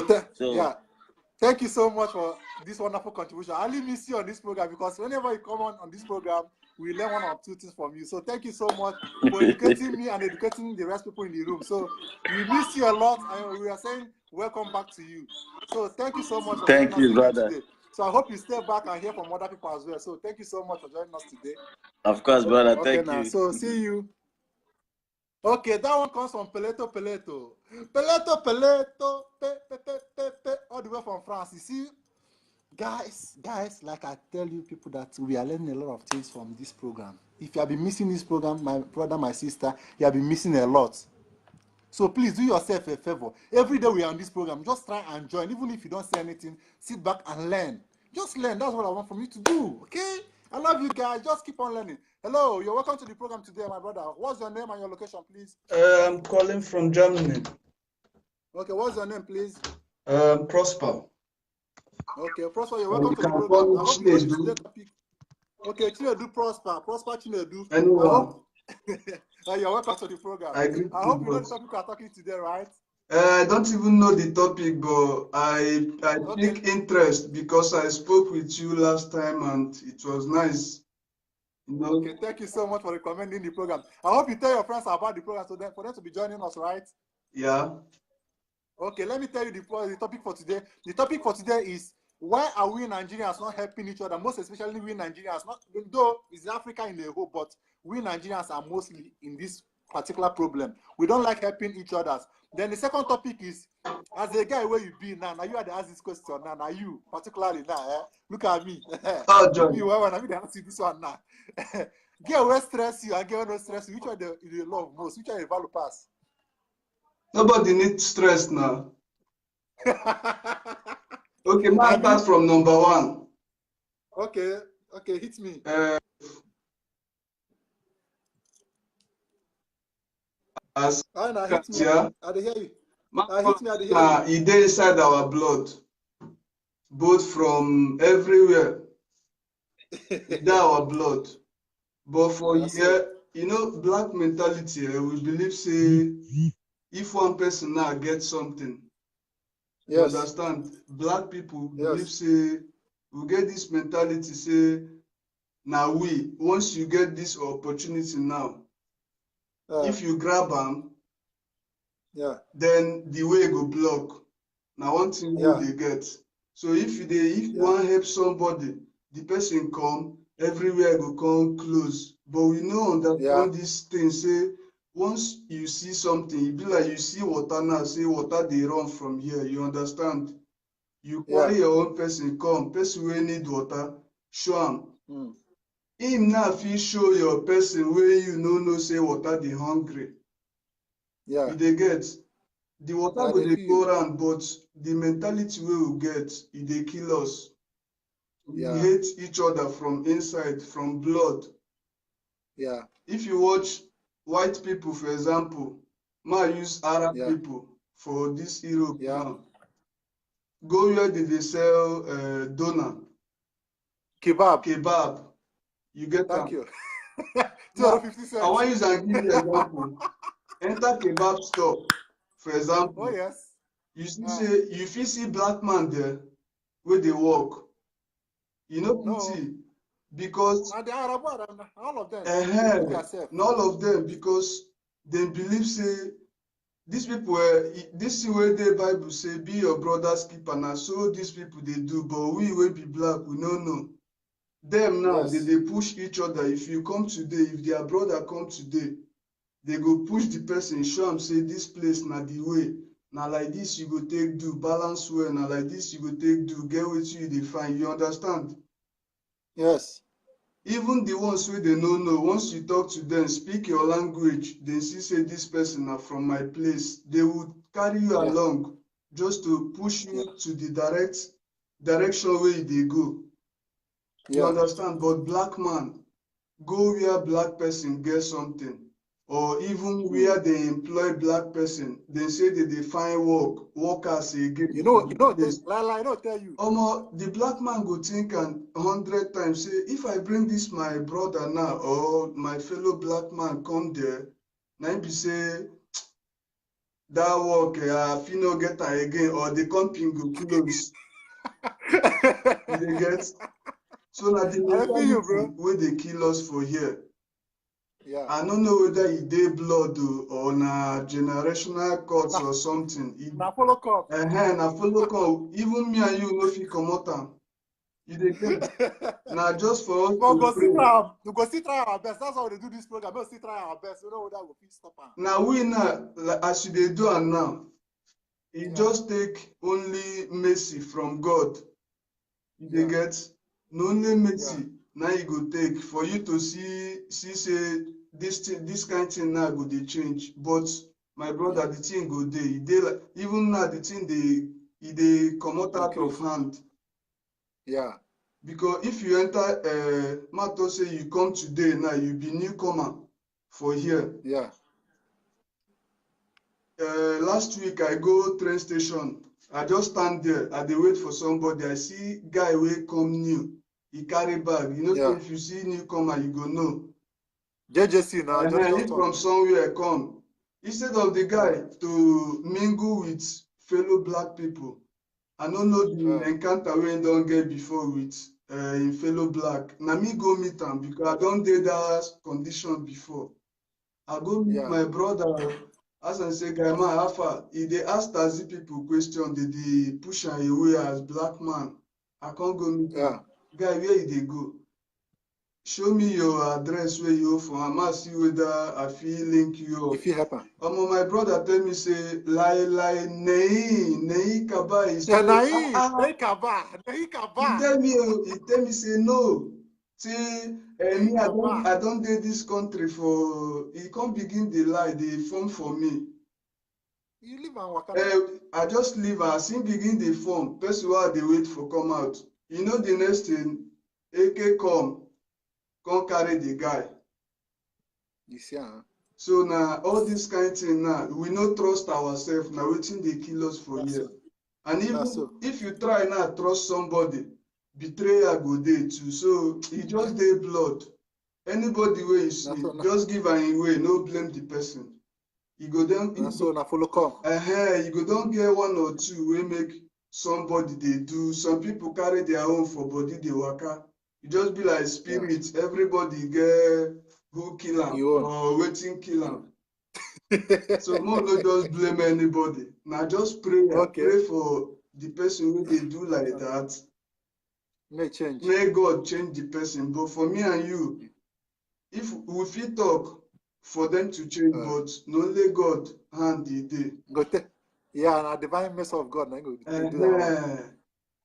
A: thank you so much for this wonderful contribution. I only miss you on this program because whenever you come on this program, we learn one or two things from you. So thank you so much for educating me and educating the rest of people in the room. So we miss you a lot, and we are saying welcome back to you. So thank you so much for
D: thank you, brother.
A: Today. So I hope you stay back and hear from other people as well. So thank you so much for joining us today.
D: Of course, brother. Thank you.
A: So see you. Okay, that one comes from Peleto, all the way from France. You see, guys, like I tell you people that we are learning a lot of things from this program. If you have been missing this program, my brother, my sister, you have been missing a lot. So please do yourself a favor. Every day we are on this program, just try and join. Even if you don't say anything, sit back and learn. Just learn. That's what I want from you to do. Okay? I love you guys. Just keep on learning. Hello, you're welcome to the program today, my brother. What's your name and your location, please?
E: I'm calling from Germany.
A: Okay, what's your name, please?
E: Prosper.
A: Okay, Prosper, you're welcome to the program. I hope you know today's topic. Okay, Chinedu Prosper. Prosper Chinedu.
E: Anyone?
A: You're welcome to the program. I hope you know the topic we are talking today, right?
E: I don't even know the topic, but I take interest because I spoke with you last time and it was nice. You know?
A: Okay, thank you so much for recommending the program. I hope you tell your friends about the program so that for them to be joining us, right?
E: Yeah.
A: Okay, let me tell you the topic for today. The topic for today is why are we Nigerians not helping each other? Most especially we Nigerians, not though it's Africa in the whole, but we Nigerians are mostly in this particular problem. We don't like helping each other. Then the second topic is, as a guy where you be now you are the ask this question now you particularly now. Look at me.
E: Oh, John.
A: Me, when I mean, ask you this one now. Girl will stress you and girl no stress you. Which one you love most? Which one you value pass?
E: Nobody needs stress now. Okay, man, start from number one.
A: Okay, hit me.
E: As
A: hit me. I hear you. Hit me. I hear you.
E: It dey inside our blood, both from everywhere. It dey our blood, but for here, you know, black mentality. We believe say if one person now gets something, you understand. Black people believe say we get this mentality say now once you get this opportunity now. If you grab them, then the way go block. Now one thing they get. So if you want to help somebody, the person come, everywhere go come close. But we know understand this thing. Say once you see something, it be like you see water now. Say water they run from here. You understand? You carry your own person come, person wey need water, show am. Him now fit show your person wey you no know say water dey hungry. You dey get? The water go dey go round, but the mentality wey we get, e dey kill us. We hate each other from inside, from blood. If you watch white people, for example, ma use Arab people for this Europe now. Go where they sell doner. Kebab. You get that?
A: Thank you.
E: Now,
A: 50 cents.
E: I want use and give you an example. Enter kebab store, for example.
A: Oh yes.
E: You see, say you fit see black man there where they work. You know pity because
A: And they are all of them.
E: not all of them, because they believe say these people this way the Bible say be your brother's keeper. Now so these people they do, but we will be black, we don't know. Them now they push each other. If you come today, if their brother come today, they go push the person, show them say this place na the way. Now like this you go take do, balance well. Now like this you go take do, get what you define. You understand?
A: Yes.
E: Even the ones who they don't know, once you talk to them, speak your language, they see say this person are from my place. They will carry you along just to push you to the direction where they go. You understand? But black man, go where black person get something. Or even where they employ black person, they say that they find workers again.
A: You know, I don't tell you.
E: The black man go think 100 times, say, if I bring this my brother now, or my fellow black man come there, now be say, that work, I fit no get her again, or the company go close. You get? So now the mentality where they kill us for here. I don't know whether it dey blood or na generational curse or something.
A: Na follow come.
E: Na follow come. Even me and you no fit comot am. You dey get? Na just for us to
A: we go still try our best. That's how we do this program. We still try our best. We know whether we fit stop am.
E: Now we now, as you dey do am now, it just take only mercy from God. You dey get? No only mercy. Now you go take for you to see say this kind of thing now go dey change. But my brother, the thing go dey. Like, even now the thing they come out of hand. Because if you enter Mato say you come today now, you be newcomer for here. Last week I go train station. I just stand there. I dey wait for somebody. I see guy wey come new. He carry bag. You know, so if you see newcomer, you go know.
A: JJC now.
E: He from somewhere come. Instead of the guy to mingle with fellow black people, I don't know the encounter we don't get before with in fellow black. Now me go meet him because I don't did that condition before. I go meet my brother. As I say, guy, man, how far? If they ask Tazi people question, they push him away as black man. I can't go meet him. Guy, where you dey go? Show me your address where you from. I see whether I feel link you up.
A: If you happen.
E: My brother tell me say nei kaba is
A: nei kaba.
E: He tell me say no. Say me I don't date this country for. He can't begin the lie. They form for me.
A: You live and work.
E: I just leave and I see begin the form. Person while they wait for come out. You know the next thing, AK come carry the guy.
A: You see,
E: So now all this kind of thing now, we no trust ourselves. Now waiting they kill us for here. And even if you try now trust somebody, betrayal go there too. So it just dey blood. Anybody where you see, just give an way, no blame the person. You go down.
A: Follow come.
E: You go down get one or two we make. Somebody they do. Some people carry their own for body they waka. You just be like spirit. Everybody get who kill him or waiting kill him. So more no just blame anybody. Now just pray. Pray for the person who they do like that. May God change the person. But for me and you, if we fit talk for them to change, but no only God hand the day.
A: Yeah, and a divine mercy of God.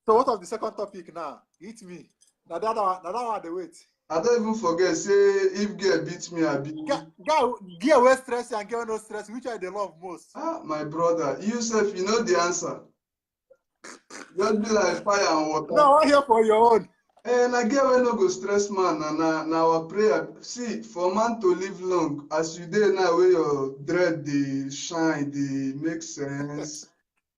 A: So what of the second topic now? Hit me. Now that one they wait.
E: I don't even forget, say, if girl beats me, I beat you.
A: Girl wey stress and girl no stress, which one they love most?
E: Ah, my brother, you self, you know the answer. Just be like fire and water.
A: No, I'm here for your own.
E: And I get when no go stress man, and now our prayer. See, for man to live long, as you dey now, where your dread they shine, they make sense.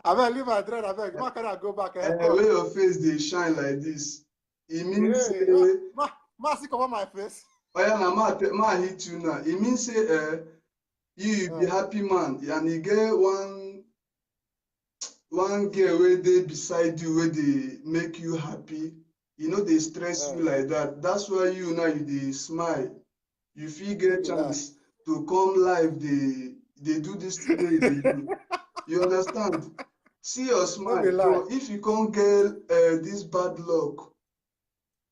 A: I beg, leave my dread. I beg, why can't I go back?
E: Where your face they shine like this, it means say,
A: see come on my face.
E: oh yeah, now ma hit you now. It means say, you be happy man, and you get one girl where they beside you, where they make you happy. You know they stress you like that. That's why you now they smile. You feel get chance to come live. They do this today. They do. You understand? See your smile. So if you can't get this bad luck,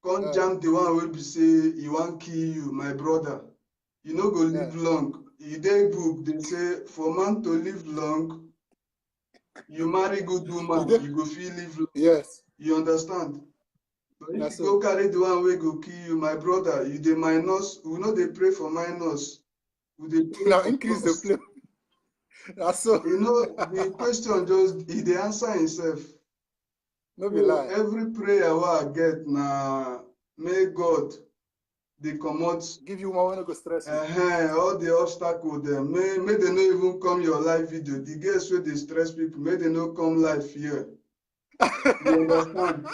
E: can't jam the one will be say he won't kill you, my brother. You know go live long. In their book they say for man to live long, you marry good woman, you go feel live long.
A: Yes.
E: You understand? But if you go carry the one way go kill you, my brother, you dey minus. We know they pray for minus. We dey pray
A: now
E: for
A: increase
E: plus.
A: the play. That's so.
E: You know the question just he dey answer himself.
A: No be lie.
E: Every prayer I get na may God they comot.
A: Give you one when go stress you.
E: All the obstacle them. May they no even come your live video. The girls where they stress people, may they no come live here. You understand?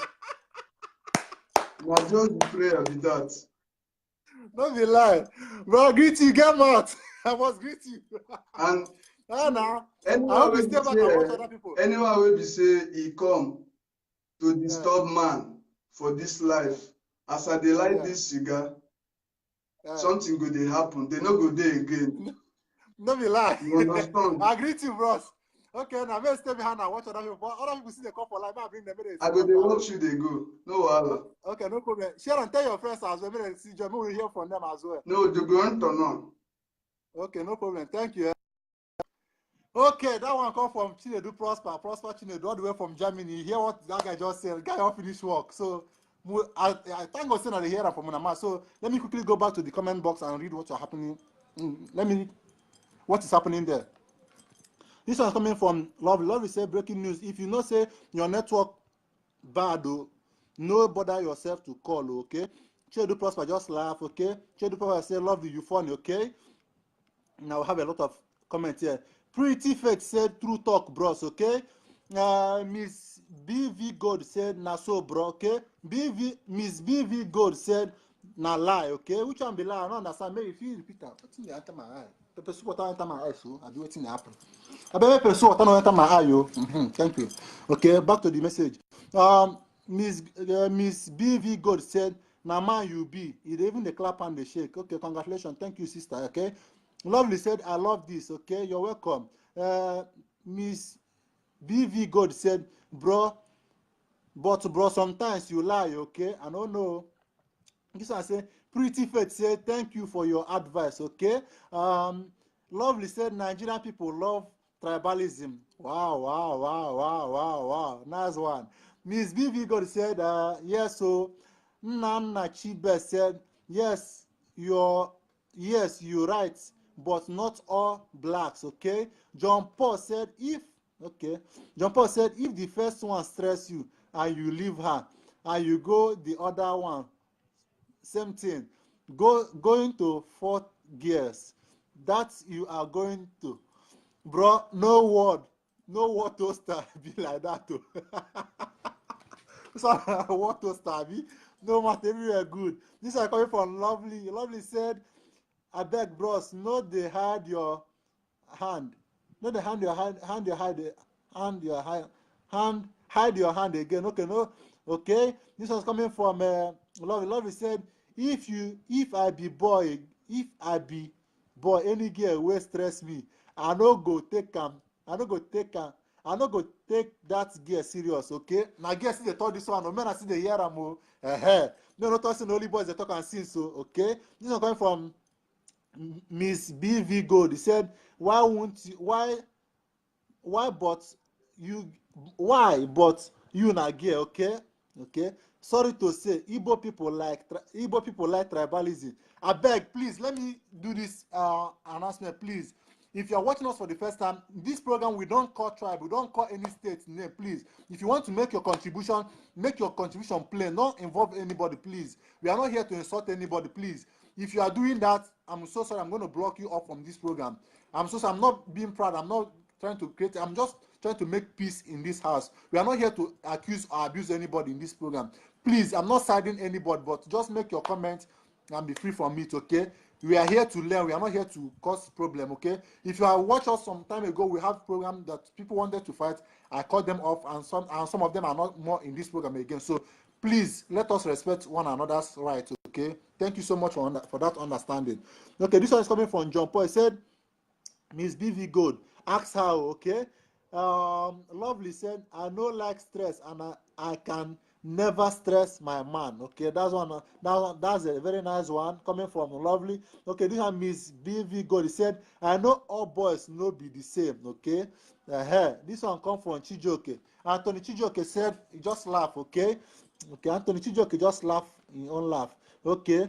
E: Now just the prayer be that.
A: Don't be lie. Bro, greet you, get out. I must greet you.
E: And
A: now. I
E: anyone
A: hope you
E: will
A: stay back and watch other people.
E: anyone will be say he come to disturb man for this life. As I dey light this cigar, something good they happen. They no go there again.
A: No be lie.
E: You understand?
A: I greet you, bros. Okay, now let's stay behind and watch other people. But other people see the call for life. I bring them.
E: I go they watch you, they go. No wahala.
A: Okay, no problem. Share and tell your friends as well. Maybe see John, we will hear from them as well.
E: No, you go on turn on.
A: Okay, no problem. Thank you. Okay, that one come from Chinedu Prosper Chinedu, all the way from Germany. You hear what that guy just said? The guy all finished work. So I thank God saying that they hear that from Munama. So let me quickly go back to the comment box and read what's happening. What is happening there. This one is coming from Lovely. Lovely said, breaking news. If you know say your network bad, no bother yourself to call, okay? Chinedu Prosper just laugh, okay? Chinedu Prosper say, Lovely, you funny, okay? Now we have a lot of comments here. Pretty Faith said, true talk, bros, okay? Miss BV Gold said, na so, bro, okay? Miss BV Gold said, na lie, okay? Which one be lie? I don't understand. Maybe if you repeat that, what's in the enter my eye? Pepper soup water enter my eye, so I'll be waiting to happen. I bet pepper soup water enter my eye, yo. Thank you. Okay, back to the message. Miss BV Gold said, na man you be. It even the clap and the shake. Okay, congratulations. Thank you, sister, okay? Lovely said, I love this, okay? You're welcome. Miss BV God said, bro, sometimes you lie, okay? I don't know. This one said, Pretty Faith said, thank you for your advice, okay? Lovely said, Nigerian people love tribalism. Wow. Nice one. Miss BV God said, yes, so Nana Chibe said, yes, you're right, but not all blacks, okay? John Paul said if the first one stress you and you leave her and you go the other one, same thing, going to fourth gears, that you are going to, bro, no word toaster be like that too. So what toaster be no matter everywhere good. This is coming from Lovely said, I beg, bros, no, they hide your hand. No, they hide your hand again. Okay, no, okay. This was coming from Lovely. Lovely said, if I be boy, any girl will stress me. I no go take that girl serious, okay? Now, girls see they talk this one, no men I see the hear am. No, not talking only boys they talk and sing, so okay. This is coming from Miss BV Gold. He said, why but you na gay, okay? Okay. Sorry to say, Igbo people like tribalism. I beg, please let me do this announcement, please. If you are watching us for the first time, this program we don't call tribe, we don't call any state name, please. If you want to make your contribution plain, don't involve anybody, please. We are not here to insult anybody, please. If you are doing that, I'm so sorry, I'm going to block you off from this program. I'm so sorry, I'm not being proud, I'm not trying to create, I'm just trying to make peace in this house. We are not here to accuse or abuse anybody in this program. Please, I'm not siding anybody, but just make your comments and be free from it, okay? We are here to learn. We are not here to cause problem, okay? If you have watched us some time ago, we have program that people wanted to fight. I cut them off, and some of them are not more in this program again. So please let us respect one another's rights, okay? Thank you so much for that understanding. Okay, this one is coming from John Paul. He said, Miss BV Gold, ask how, okay? Lovely said, I no like stress and I can never stress my man. Okay, that's a very nice one coming from Lovely. Okay, this one Miss BV Gold. He said, I know all boys no be the same. Okay, this one come from Chijoke. Anthony Chijoke said, just laugh. Okay, Anthony Chijoke just laugh in own laugh. Okay.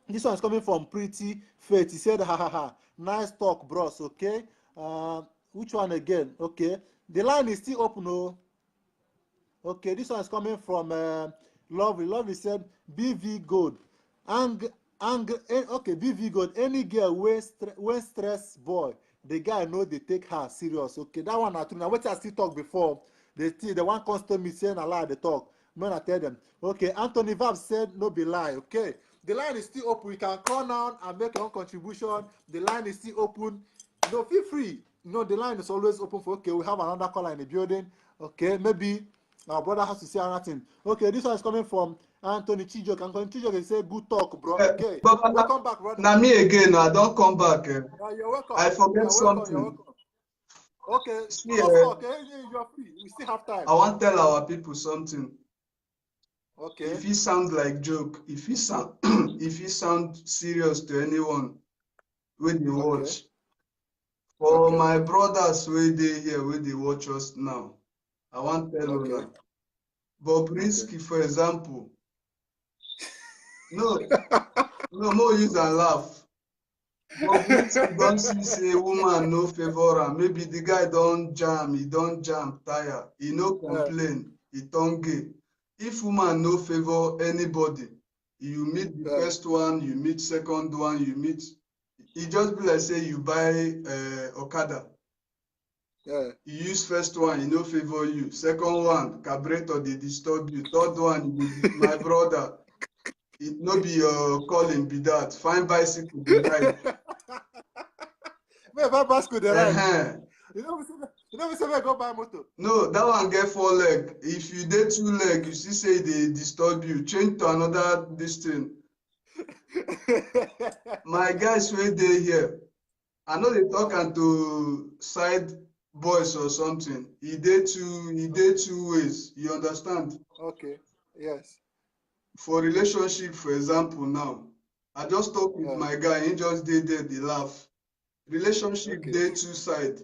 A: This one is coming from Pretty Faith. He said, ha ha ha, nice talk, bros, okay? Which one again? Okay. The line is still open, oh. Okay, this one is coming from Lovely. Lovely said, BV Gold. Okay, BV Gold, any girl when stress boy, the guy know they take her serious. Okay, that one are true. Now, what I still talk before, the one constant me saying a lie, they talk. When I tell them, okay, Anthony Vab said, no be lie, okay? The line is still open. You can call now and make your own contribution. The line is still open. Feel free. The line is always open for, okay, we have another caller in the building. Okay, maybe our brother has to say another thing. Okay, this one is coming from Anthony Chijok. Anthony Chijok say, good talk, bro. Okay, welcome back, brother.
E: Now me again, I don't come back.
A: You're welcome.
E: I forget something.
A: You're welcome. Okay,
E: see,
A: talk. You're free. We still have time.
E: I want to tell our people something.
A: Okay.
E: If he sound like joke, if he sound serious to anyone when you watch, for my brothers where they here, where they watch us now, I want to tell you now. Bobrisky, for example, no more use and laugh. Bobrisky don't see say woman no favor am. Maybe the guy don't jam, tire. He no complain, he don't gay. If woman no favor anybody, you meet the first one, you meet second one, you meet. It just be like say you buy Okada. You use first one, he no favor you. Second one, carburetor they disturb you. Third one, my brother, it no be your calling be that. Find bicycle be ride.
A: Bicycle they ride. You know, say go buy motor.
E: No, that one get 4 leg. If you did 2 leg, you see say they disturb you. Change to another distance. My guys where they here, I know they talking to side boys or something. He did two ways. You understand?
A: Okay. Yes.
E: For relationship, for example, now I just talk with my guy. He just did there. They laugh. Relationship, they 2 sides.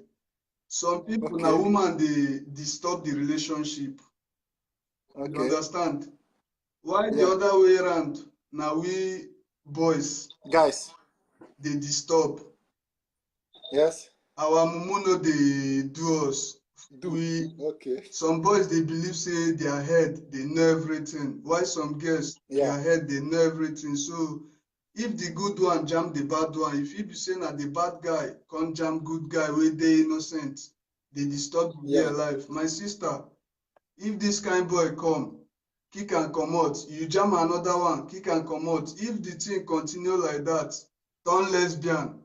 E: Some people now woman they disturb the relationship. You understand? Why the other way around? Now we boys
A: guys
E: they disturb.
A: Yes.
E: Our mumu they do us. Some boys they believe say their head they know everything. Why some girls their head they know everything. So if the good one jam the bad one, if you be saying that the bad guy can't jam good guy where they innocent, they disturb their life. My sister, if this kind boy come, kick and come out, you jam another one, kick and come out. If the thing continue like that, turn lesbian.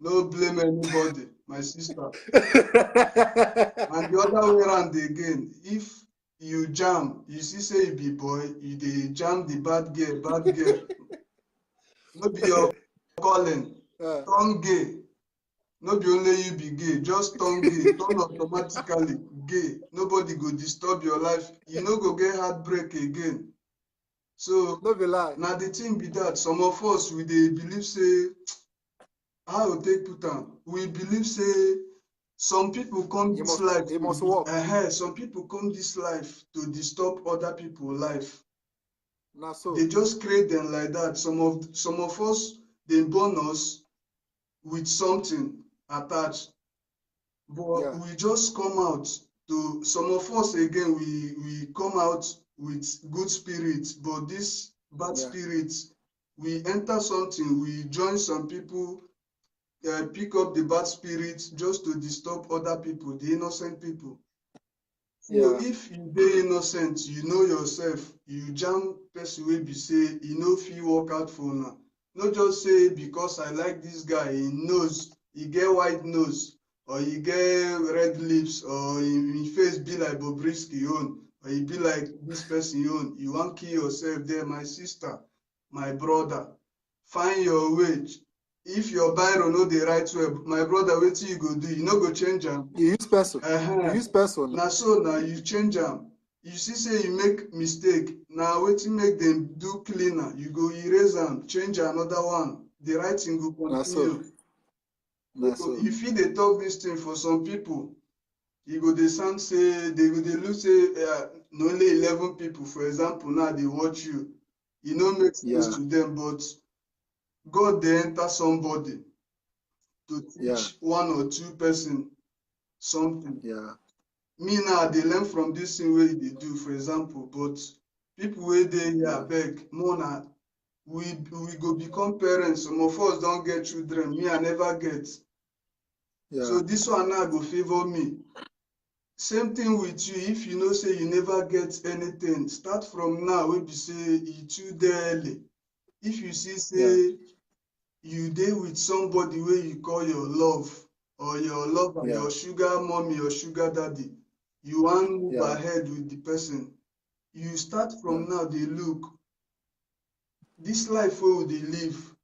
E: No blame anybody, my sister. And the other way around again, if you jam, you see say you be boy, you dey jam the bad girl. No be your calling. Turn gay. No be only you be gay, just turn gay. Turn automatically gay. Nobody go disturb your life. You no go get heartbreak again. So
A: no be lie.
E: Now the thing be that some of us we dey believe say how we take put am. We believe say Some people come this life
A: It must work.
E: some people come this life to disturb other people's life.
A: Now so.
E: They just create them like that. Some of us, they born us with something attached. But we just come out to, some of us again, we come out with good spirits, but this bad spirits, we enter something, we join some people, pick up the bad spirits just to disturb other people, the innocent people. So if you be innocent, you know yourself, you jam person wey be say e no fit work out for una. No just say because I like this guy, he nose, he get white nose, or he get red lips, or him face be like Bobrisky own, or he be like this person own. You wan kill yourself there, my sister, my brother. Find your way. If your biro no dey write well, my brother, wetin you go do? You no go change am.
A: You use person. You use person.
E: Na so now you change am. You see say you make mistake. Now wetin make them do cleaner? You go erase am, change another one. The writing go continue.
A: Na so.
E: You fit dey talk this thing for some people. You go dey sound say they go dey look say na only 11 people, for example, now they watch you. E no make sense to them, but God dey enter somebody to teach one or two person something. Me now, they learn from this thing wey they do, for example, but people wey dey here abeg, more na we go become parents. Some of us don't get children. Me, I never get. So this one now go favor me. Same thing with you. If you know say you never get anything, start from now. Wey be say e too early. If you see say you dey with somebody wey you call your love, or your lover, your sugar mommy or sugar daddy, you wan move ahead with the person, you start from now dey look this life wey we dey live.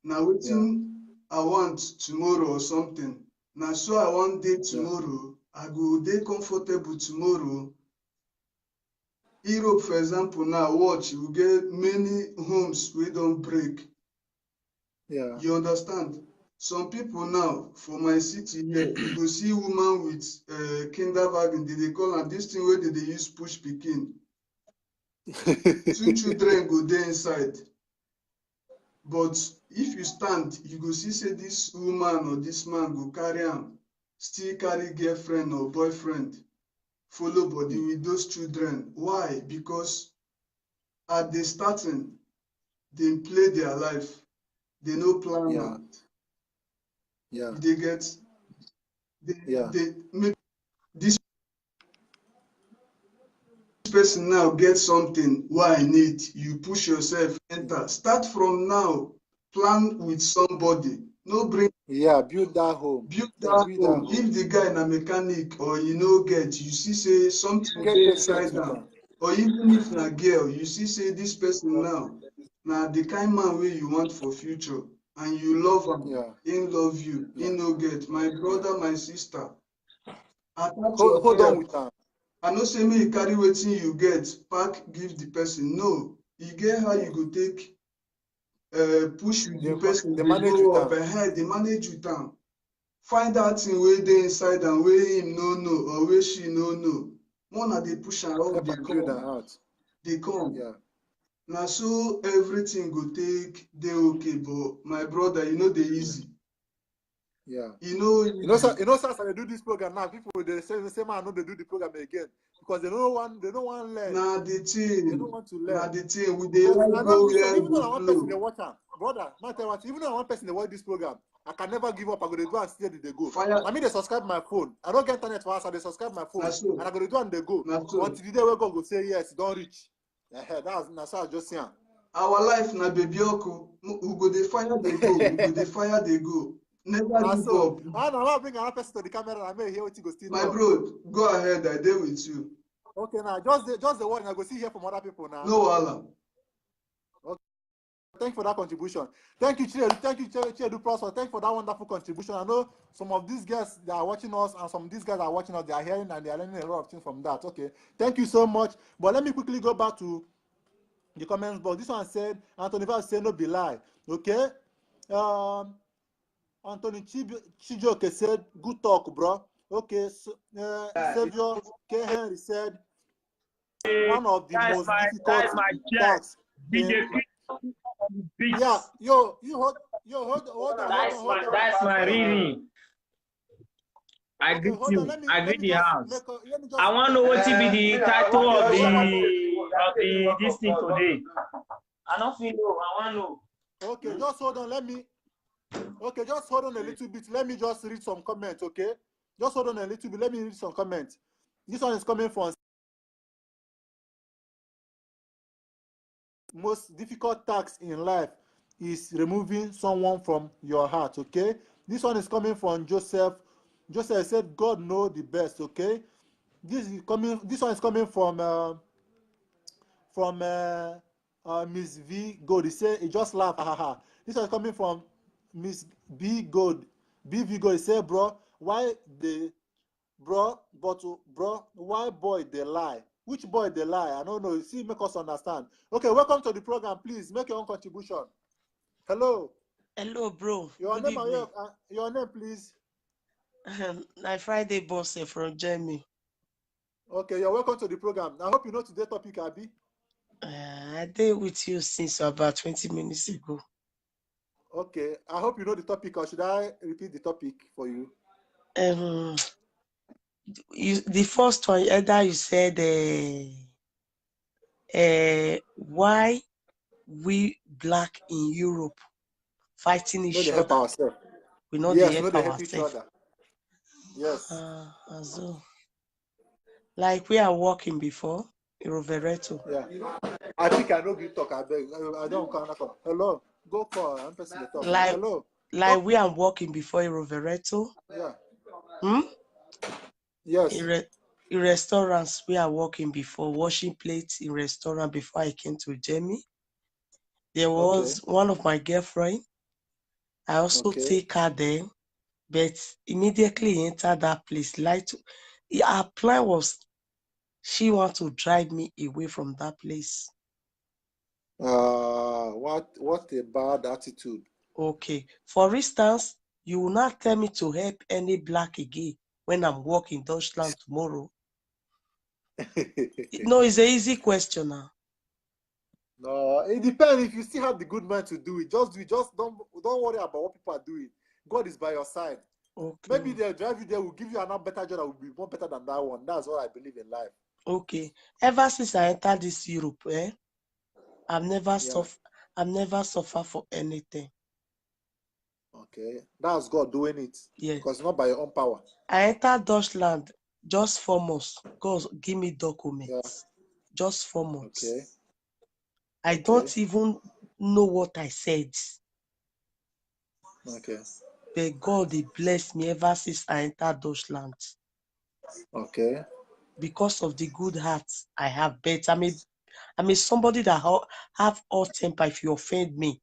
E: Na wetin I want tomorrow or something. Na so I wan dey tomorrow. I go dey comfortable tomorrow. Europe, for example, now watch, you get many homes wey don break. You understand? Some people now for my city here, you go see woman with kindergarten. They call am this thing where they use push pikin. 2 children go there inside. But if you stand, you go see say this woman or this man go carry am, still carry girlfriend or boyfriend, follow body with those children. Why? Because at the starting, they play their life. They no plan am. They get they make this person now get something. Why I need? You push yourself, enter. Start from now. Plan with somebody. No bring
A: build that home.
E: Build that home. If the guy na mechanic or you no get, you see say something get inside am. Or even if na girl, you see say this person now, na the kind man wey you want for future, and you love am, him love you, him no get. My brother, my sister,
A: hold on with am.
E: I know say me you carry wetin you get, pack give the person. No, e get how you go take push with the person. They go up ahead, they manage with am. Find that thing wey dey inside am wey him no know or wey she no know. More na dey push am up, dey come. They come. Na so everything go take dey okay, but my brother, you know dey easy. You know,
A: sir, as I do this program now, people they say man, no, they do the program again because they don't want learn.
E: Nah, the thing.
A: They don't want to learn.
E: Nah, the thing. We dey like go where
A: even though one person
E: flow.
A: they watch am, brother, man, tell what, even though one person they watch this program, I can never give up. I go to do and steady they go. I mean, they subscribe my phone. I don't get internet for us, so they subscribe my phone, and I go to do and they go. Until the day where God go say yes, don't reach. That's how I just say.
E: Our life na baby oko. We go dey fire they go. We go dey fire they go. Never give up.
A: I'm not bring another person to the camera. I may hear what you go still.
E: My bro, go ahead. I dey with you.
A: Okay, now just the one I go see here from other people now.
E: No wahala.
A: Okay. Thank you for that contribution. Thank you, Chinedu. Thank you, Chinedu Prosper. Thank you for that wonderful contribution. I know some of these guys that are watching us and some of these guys are watching us. They are hearing and they are learning a lot of things from that. Okay, thank you so much. But let me quickly go back to the comments box. This one said Anthony Val said no be lie. Okay. Anthony Chijioke said, good talk, bro. Okay, so, Savior K. Henry said, one of the most difficult tasks in... Yeah, yo, hold on.
F: That's my reading. I
A: Okay,
F: greet
A: hold on.
F: you.
A: Let
F: I
A: me
F: greet the
A: just
F: house.
A: make a, let me just.
F: I want to know what will be the title
A: Okay,
F: of
A: welcome.
F: the this thing today. I don't feel know. I want to know.
A: Okay, just hold on. Just hold on a little bit. Let me just read some comments. Okay, just hold on a little bit. Let me read some comments. This one is coming from most difficult task in life is removing someone from your heart. Okay, this one is coming from Joseph. Joseph said, "God know the best." Okay, this one is coming from Miss V Gold. He said he just laughed. This one is coming from Miss B Gold. BV Gold. He said, "Bro, why the bro? But bro, why boy they lie? Which boy they lie? I don't know. You see, make us understand." Okay, welcome to the program. Please make your own contribution. Hello.
G: Hello, bro.
A: Your
G: Good
A: name and
G: evening.
A: your name, please.
G: My Friday boss from Germany.
A: Okay, you're welcome to the program. I hope you know today's topic, Abby.
G: I did with you since about 20 minutes ago.
A: Okay, I hope you know the topic, or should I repeat the topic for you?
G: The first one, either you said why we black in Europe fighting
A: We know
G: each
A: they help
G: other.
A: ourselves.
G: We know
A: Yes,
G: they
A: we know
G: help
A: they help each
G: ourselves.
A: other. Yes.
G: So, like we are working before, Rovereto.
A: Yeah. I think I know you talk. I beg. I don't count. Hello. Go for. I'm pressing the talk.
G: Like,
A: Hello.
G: like we are working before Rovereto.
A: Yeah. Yes.
G: In restaurants, we are working before, washing plates in restaurant before I came to Germany. There was one of my girlfriend. I also take her there, but immediately enter that place. Her plan was she want to drive me away from that place.
A: What a bad attitude.
G: Okay. For instance, you will not tell me to help any black again when I'm working Deutschland tomorrow. No, it's an easy question now.
A: No, it depends. If you still have the good mind to do it, just do it. Just don't worry about what people are doing. God is by your side.
G: Okay.
A: Maybe they'll drive you there, will give you another better job that will be more better than that one. That's what I believe in life.
G: Okay. Ever since I entered this Europe, I've never suffered for anything.
A: Okay. That's God doing it.
G: Yes.
A: Because it's not by your own power.
G: I entered Deutschland just 4 months. God give me documents. Yeah. Just 4 months.
A: Okay.
G: I don't even know what I said.
A: Okay.
G: But God, He blessed me ever since I entered Deutschland.
A: Okay.
G: Because of the good heart I have. But I'm a somebody that have all temper if you offend me.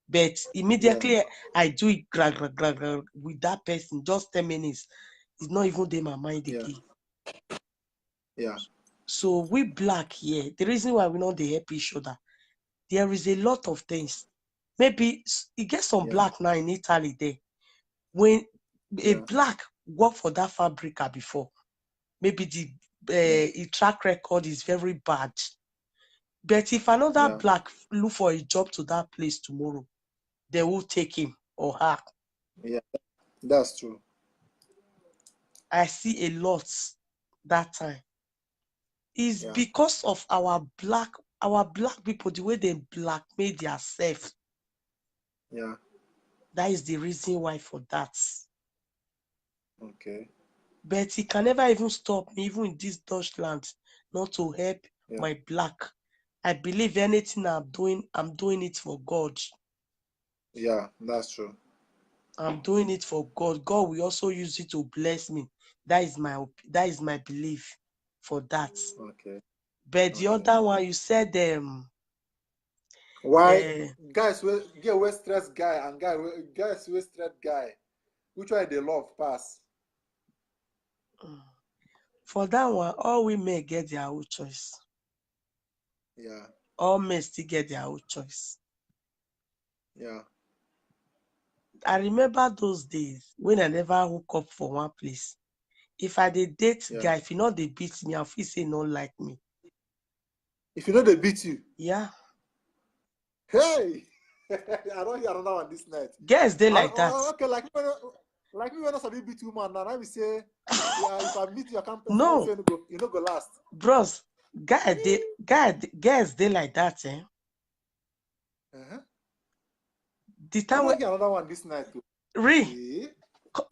G: But immediately I do it with that person, just 10 minutes. It's not even in my mind again.
A: Yeah.
G: So we black here. The reason why we know they help each other, there is a lot of things. Maybe you get some black now in Italy there. When a black work for that fabrica before, maybe the track record is very bad. But if another black look for a job to that place tomorrow, they will take him or her.
A: Yeah, that's true.
G: I see a lot that time. It's because of our black people, the way they blackmail themselves.
A: Yeah.
G: That is the reason why for that.
A: Okay.
G: But it can never even stop me, even in this Deutschland, not to help my black. I believe anything I'm doing it for God.
A: Yeah, that's true.
G: I'm doing it for God. God will also use it to bless me. That is my belief for that.
A: Okay.
G: But the other one you said
A: why guys get way stress guy and guys way stress guy, which one they love pass?
G: For that one, all women get their own choice.
A: Yeah.
G: All men still get their own choice.
A: Yeah.
G: I remember those days when I never hook up for one place. If I did date guy, if you know they beat me, I feel say not like me.
A: If you know they beat you.
G: Yeah.
A: Hey, I don't hear another one this night.
G: Guys, they like that.
A: Okay, like me when I sabi beat woman now, I will say, yeah, if I meet your campus,
G: No.
A: you know go last.
G: Bros, guys, they like that, eh?
A: Uh-huh.
G: The
A: I
G: time
A: don't
G: when
A: hear another one this night too.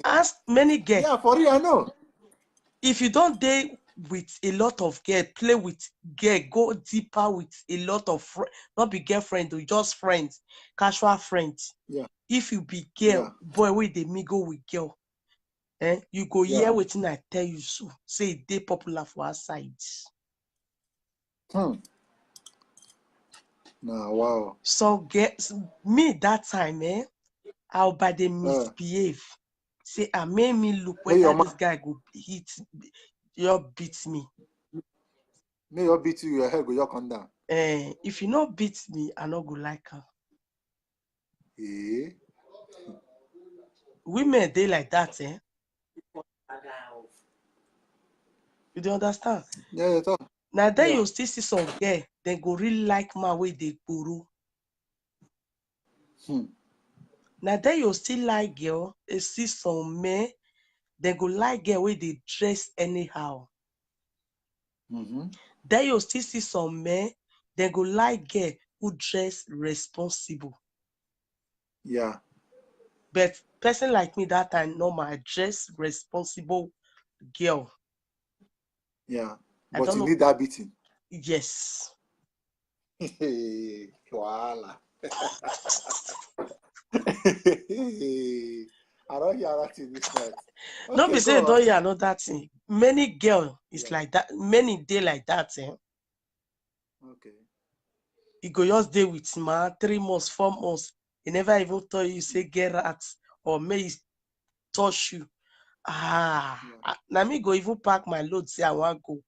G: ask many girls.
A: Yeah, for real, I know.
G: If you don't date with a lot of girls, play with girl, go deeper with a lot of not be girlfriend, just friends, casual friends.
A: Yeah.
G: If you be girl, boy, with the mingle with girl, you go hear wetin I tell you so. Say they popular for our sides.
A: Nah, wow.
G: So me that time, I'll by the misbehave. Say, I made me look whether this guy go hit, beat me.
A: May you beat you, your head go your come down.
G: If you not beat me, I not go like her. Women, they like that, eh? You don't understand?
A: Yeah, talk.
G: Now then you still see some girl, they go really like my way they guru. Now then you still like girl, you see some men, they go like girl where they dress anyhow. Then you still see some men, they go like girl who dress responsible.
A: Yeah.
G: But person like me that time, no, my dress responsible girl.
A: Yeah. But you need that beating.
G: Yes.
A: Voila. I don't hear that thing this night. Okay,
G: no, be say don't hear another thing. Many girl is like that. Many day like that.
A: Okay.
G: You go just day with man 3 months, 4 months. He never even tell you say get rats or may touch you. Now me go even pack my load. Say I want go.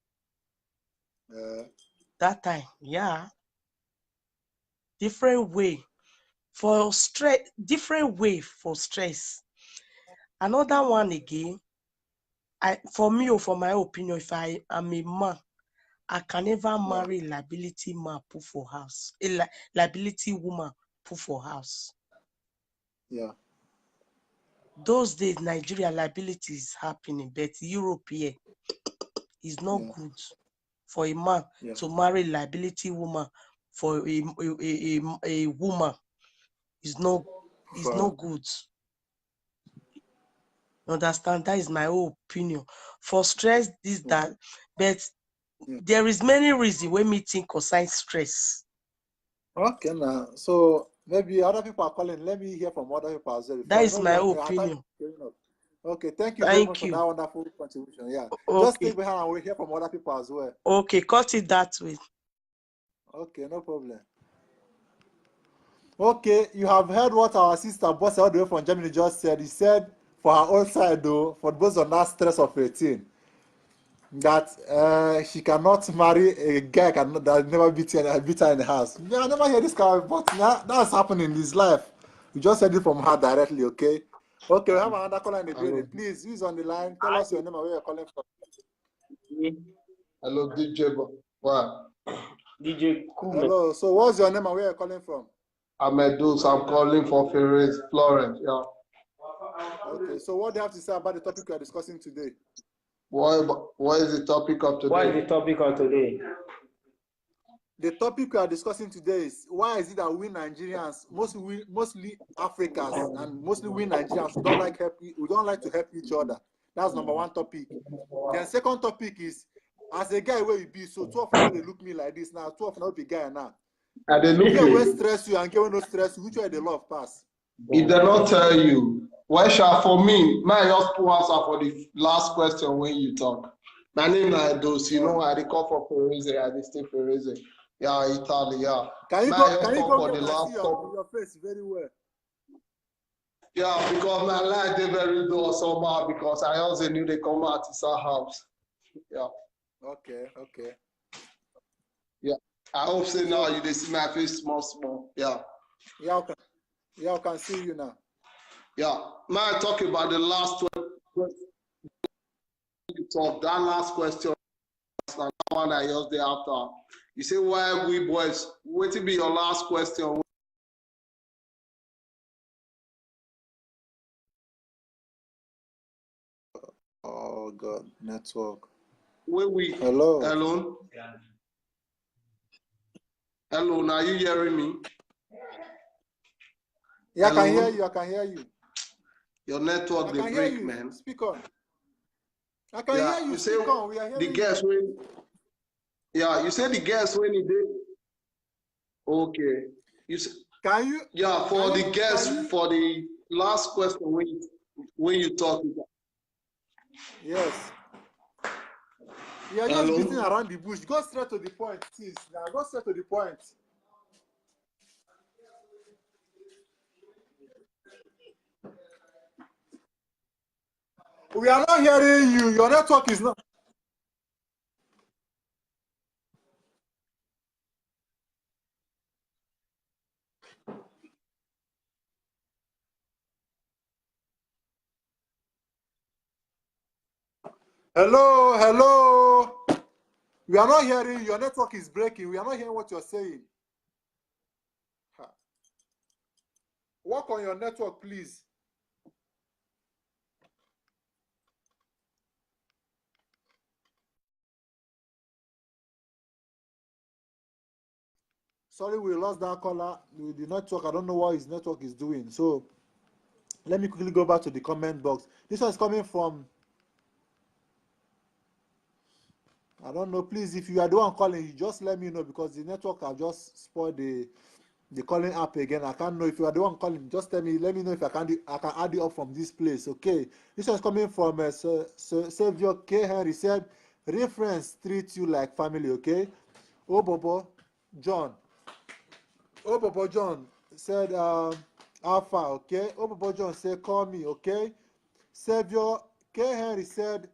G: That time, yeah. Different way for stress. Different way for stress. Another one again. For me or for my opinion, if I am a man, I can never marry liability man put for house. A liability woman put for house.
A: Yeah.
G: Those days, Nigeria liability is happening, but Europe here is not good for a man to marry liability woman for a woman. Is not good. Understand? That is my own opinion. For stress, this, that, but there is many reasons when me think concerning stress.
A: Okay, now. So maybe other people are calling. Let me hear from other people as well.
G: That is my opinion.
A: Okay, thank you very much for that wonderful contribution. Yeah. Just stay behind and we'll hear from other people as well.
G: Okay, cut it that way.
A: Okay, no problem. Okay, you have heard what our sister boss all the way from Germany just said. He said for her own side though, for those on that stress of 18, that she cannot marry a guy that never beat her in the house. Yeah, I never hear this kind of, but that's happening in his life. We just heard it from her directly, okay? Okay, we have another caller in the building. Please, who's on the line? Tell us your name and where you're calling from.
H: Hello, DJ. What?
F: DJ Kume.
A: Hello, so what's your name and where you're calling from?
H: I'm Edus. I'm calling for Florence. Yeah.
A: Okay, so what do you have to say about the topic we are discussing today?
H: What is the topic of today?
F: What is the topic of today?
A: The topic we are discussing today is why is it that we Nigerians, mostly Africans, and mostly we Nigerians, we don't like to help each other. That's number one topic. Then second topic is, as a guy where you be, so 12 of they look me like this now, 12 not be guy now.
H: And they look
A: get where stress you and get where no stress you, which way they love pass?
H: If they not tell you, why shall for me, may I just put answer for the last question when you talk. My name is Edus, you know, I call for Perese, I stay Perese. Yeah, Italy, yeah.
A: Can you go for the last see your face very well?
H: Yeah, because my life they very dull somehow because I also knew they come out to our house. Yeah.
A: Okay.
H: Yeah. I hope so now you they see my face small. Yeah.
A: Yeah, I can see you now.
H: Yeah. May I talk about the last question? That last question, that one I just did after. You say, why we boys? What will be your last question?
A: Oh God, network.
H: Where we
A: Hello.
H: alone? Hello, are you hearing me?
A: Yeah, I can hear you. I can hear you.
H: Your network, they break, man.
A: Speak on. I can hear you.
H: You say
A: Speak on. We are hearing
H: the guest
A: you.
H: when. Yeah, you say the guest when he did. Okay. You say,
A: can you?
H: Yeah, for the guest for the last question when you talk.
A: Yes. You are just beating around the bush. Go straight to the point, please. Now go straight to the point. We are not hearing you. Your network is not. Hello, hello. We are not hearing you. Your network is breaking. We are not hearing what you're saying. Work on your network, please. Sorry, we lost that caller. The network, I don't know what his network is doing. So let me quickly go back to the comment box. This one is coming from, I don't know. Please, if you are the one calling, you just let me know, because the network have just spoiled the calling app again. I can't know. If you are the one calling, just tell me. Let me know if I can add you up from this place. Okay. This one is coming from Savior K. Henry said, reference treat you like family. Okay. Oh Bobo John. Oh Bobo John said Alpha. Okay. Oh Bobo John said call me. Okay. Savior K. Henry said,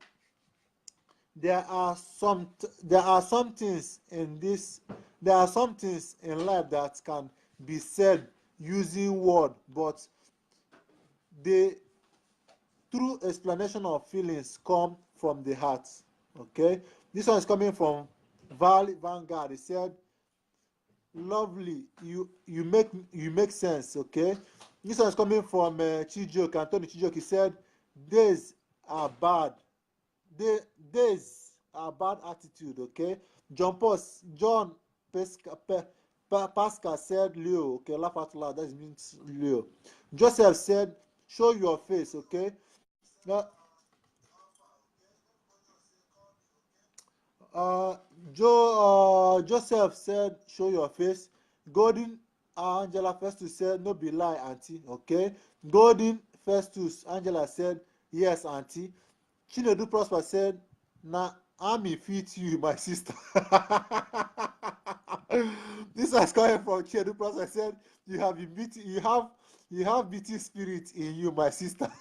A: there are some things in life that can be said using word, but the true explanation of feelings come from the heart. Okay, this one is coming from Vanguard. He said, lovely, you make sense. Okay, this one is coming from Chijok, Anthony Chijok. He said, days are bad. Days are bad attitude. Okay, John Pascal said Leo. Okay, laugh out loud, that means Leo. Joseph said, show your face. Okay, Joseph said, show your face. Golden Angela Festus said, no be lie, auntie. Okay, Golden Festus Angela said, yes, auntie. Chinedu Prosper said, na army fit you, my sister. This was coming from Chinedu Prosper. Said, you have beating spirit in you, my sister.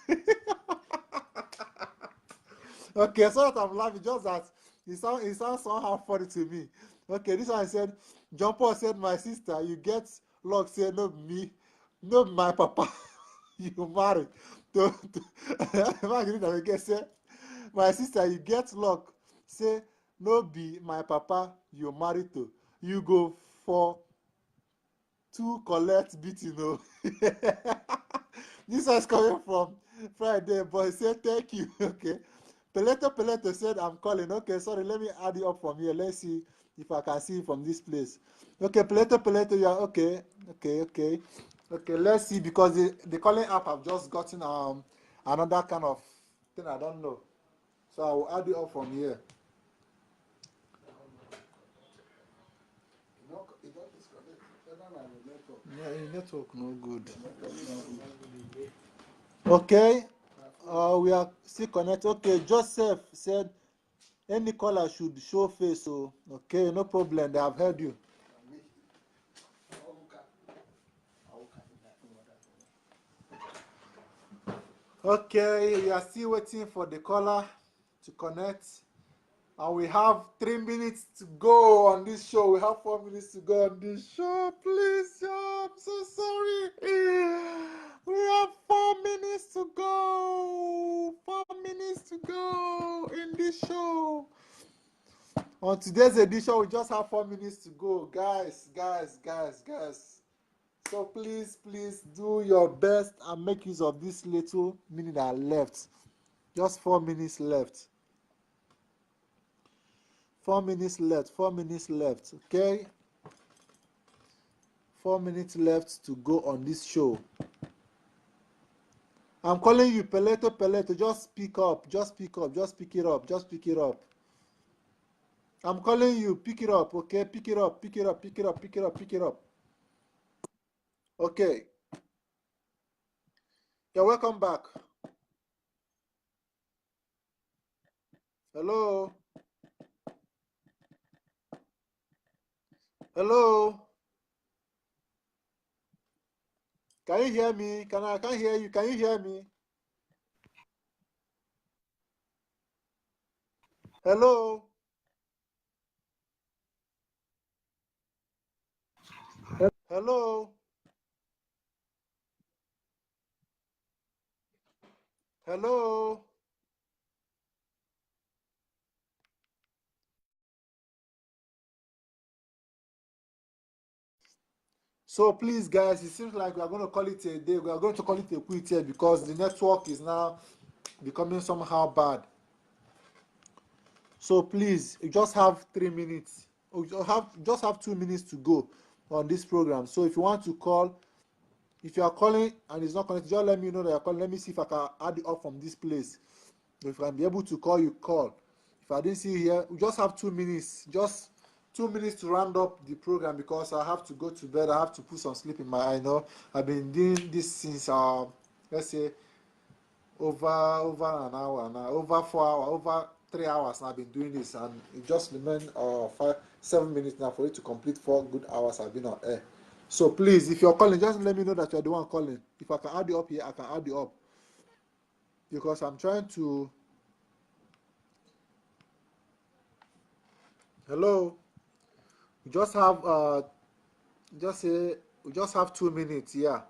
A: Okay, so that I'm laughing, just that it sounds somehow funny to me. Okay, this one said, John Paul said, my sister, you get luck, say, no me, no my papa, you married. Imagine that we get say, my sister, you get luck, say, no be my papa, you married to. You go for two collect beating, no. This one's coming from Friday, but he said, thank you. Okay. Peleto said, I'm calling. Okay, sorry, let me add you up from here. Let's see if I can see you from this place. Okay, Peleto, you are okay. Okay, let's see, because the calling app have just gotten another kind of thing, I don't know. So I will add you up from here. Yeah, your network no good. Okay, we are still connected. Okay, Joseph said any caller should show face. So okay, no problem. They have heard you. Okay, we are still waiting for the caller to connect. And we have 3 minutes to go on this show. We have 4 minutes to go on this show. Please, I'm so sorry. We have 4 minutes this show. On today's edition, we just have 4 minutes to go. Guys. So please do your best and make use of this little minute that left. Just 4 minutes left. 4 minutes left. Okay? 4 minutes left to go on this show. I'm calling you, Peleto. Just pick up. Just pick it up. I'm calling you. Pick it up, okay? Pick it up. Okay. You're welcome back. Hello? Can you hear me? I can't hear you. Can you hear me? Hello? Hello? Hello? So please, guys, it seems like we are going to call it a day. We are going to call it a quit here because the network is now becoming somehow bad. So please, you just have 3 minutes. Just have 2 minutes to go on this program. So if you want to call, if you are calling and it's not connected, just let me know that you're calling. Let me see if I can add it up from this place. If I'm able to call, you call. If I didn't see you here, we just have 2 minutes. Just 2 minutes to round up the program because I have to go to bed. I have to put some sleep in my eye. I've been doing this since let's say over an hour now, over 4 hours, over 3 hours now. I've been doing this, and it just remains 7 minutes now for it to complete 4 good hours I've been on air. So please, if you're calling, just let me know that you're the one calling. If I can add you up here, I can add you up because I'm trying to. Hello. We just have we just have 2 minutes. Yeah,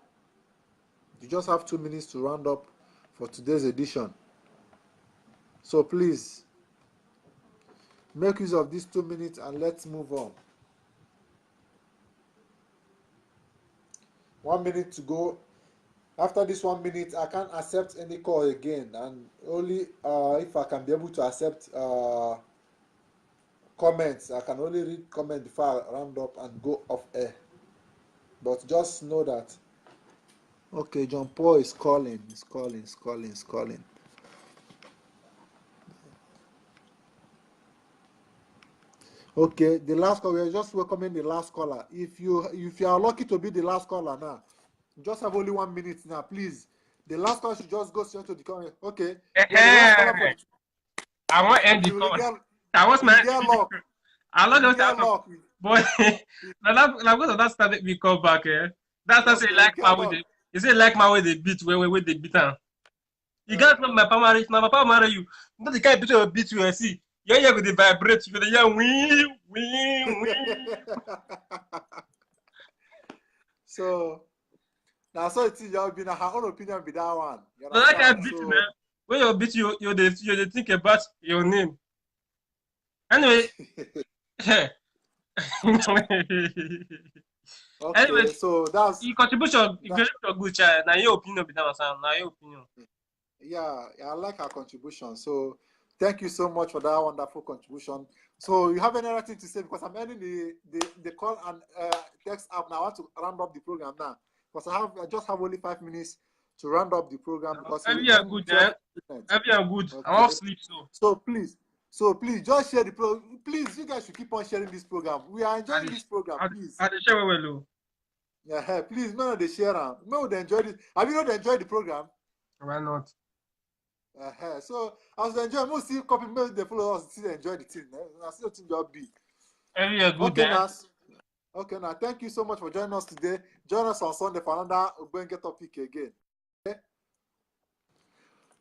A: you just have 2 minutes to round up for today's edition. So please make use of these 2 minutes and let's move on. 1 minute to go. After this 1 minute, I can't accept any call again, and only if I can be able to accept comments. I can only read comments before I round up and go off air. But just know that. Okay, John Paul is calling. He's calling. Okay, the last call. We are just welcoming the last caller. If you are lucky to be the last caller now, you just have only 1 minute now. Please, the last caller should just go straight to the comment. Okay.
B: I want to end the call. I was my
A: luck.
B: I love luck. But I'm going to that started we come back. That's what say like my way. You say like my way they beat where they beat them. You got my papa marry you. Not the kind of beat you see. Yeah, with the vibrate with the young wee.
A: So now, so it's your opinion. Her own opinion be that one.
B: But I can't beat man. When you beat you think about your name. Anyway.
A: Okay, anyway, so that's
B: your contribution. Good child. Now your opinion be that one. Now your opinion.
A: Yeah, I like her contribution. So thank you so much for that wonderful contribution. So you have any other thing to say? Because I'm ending the call and text app now. I want to round up the program now because I just have only 5 minutes to round up the program because
B: every are good. Every are good. Okay. I want sleep
A: So please just share the program. Please, you guys should keep on sharing this program. We are enjoying this program. Please.
B: I share well.
A: Yeah, please, man, they share. Man, they enjoy it. Have you not enjoyed the program?
B: Why not?
A: So as they enjoy, most see copy mail they follow us still enjoy the thing. I still think you'll be.
B: Every are good.
A: Okay, now thank you so much for joining us today. Join us on Sunday for another Ubenge topic again.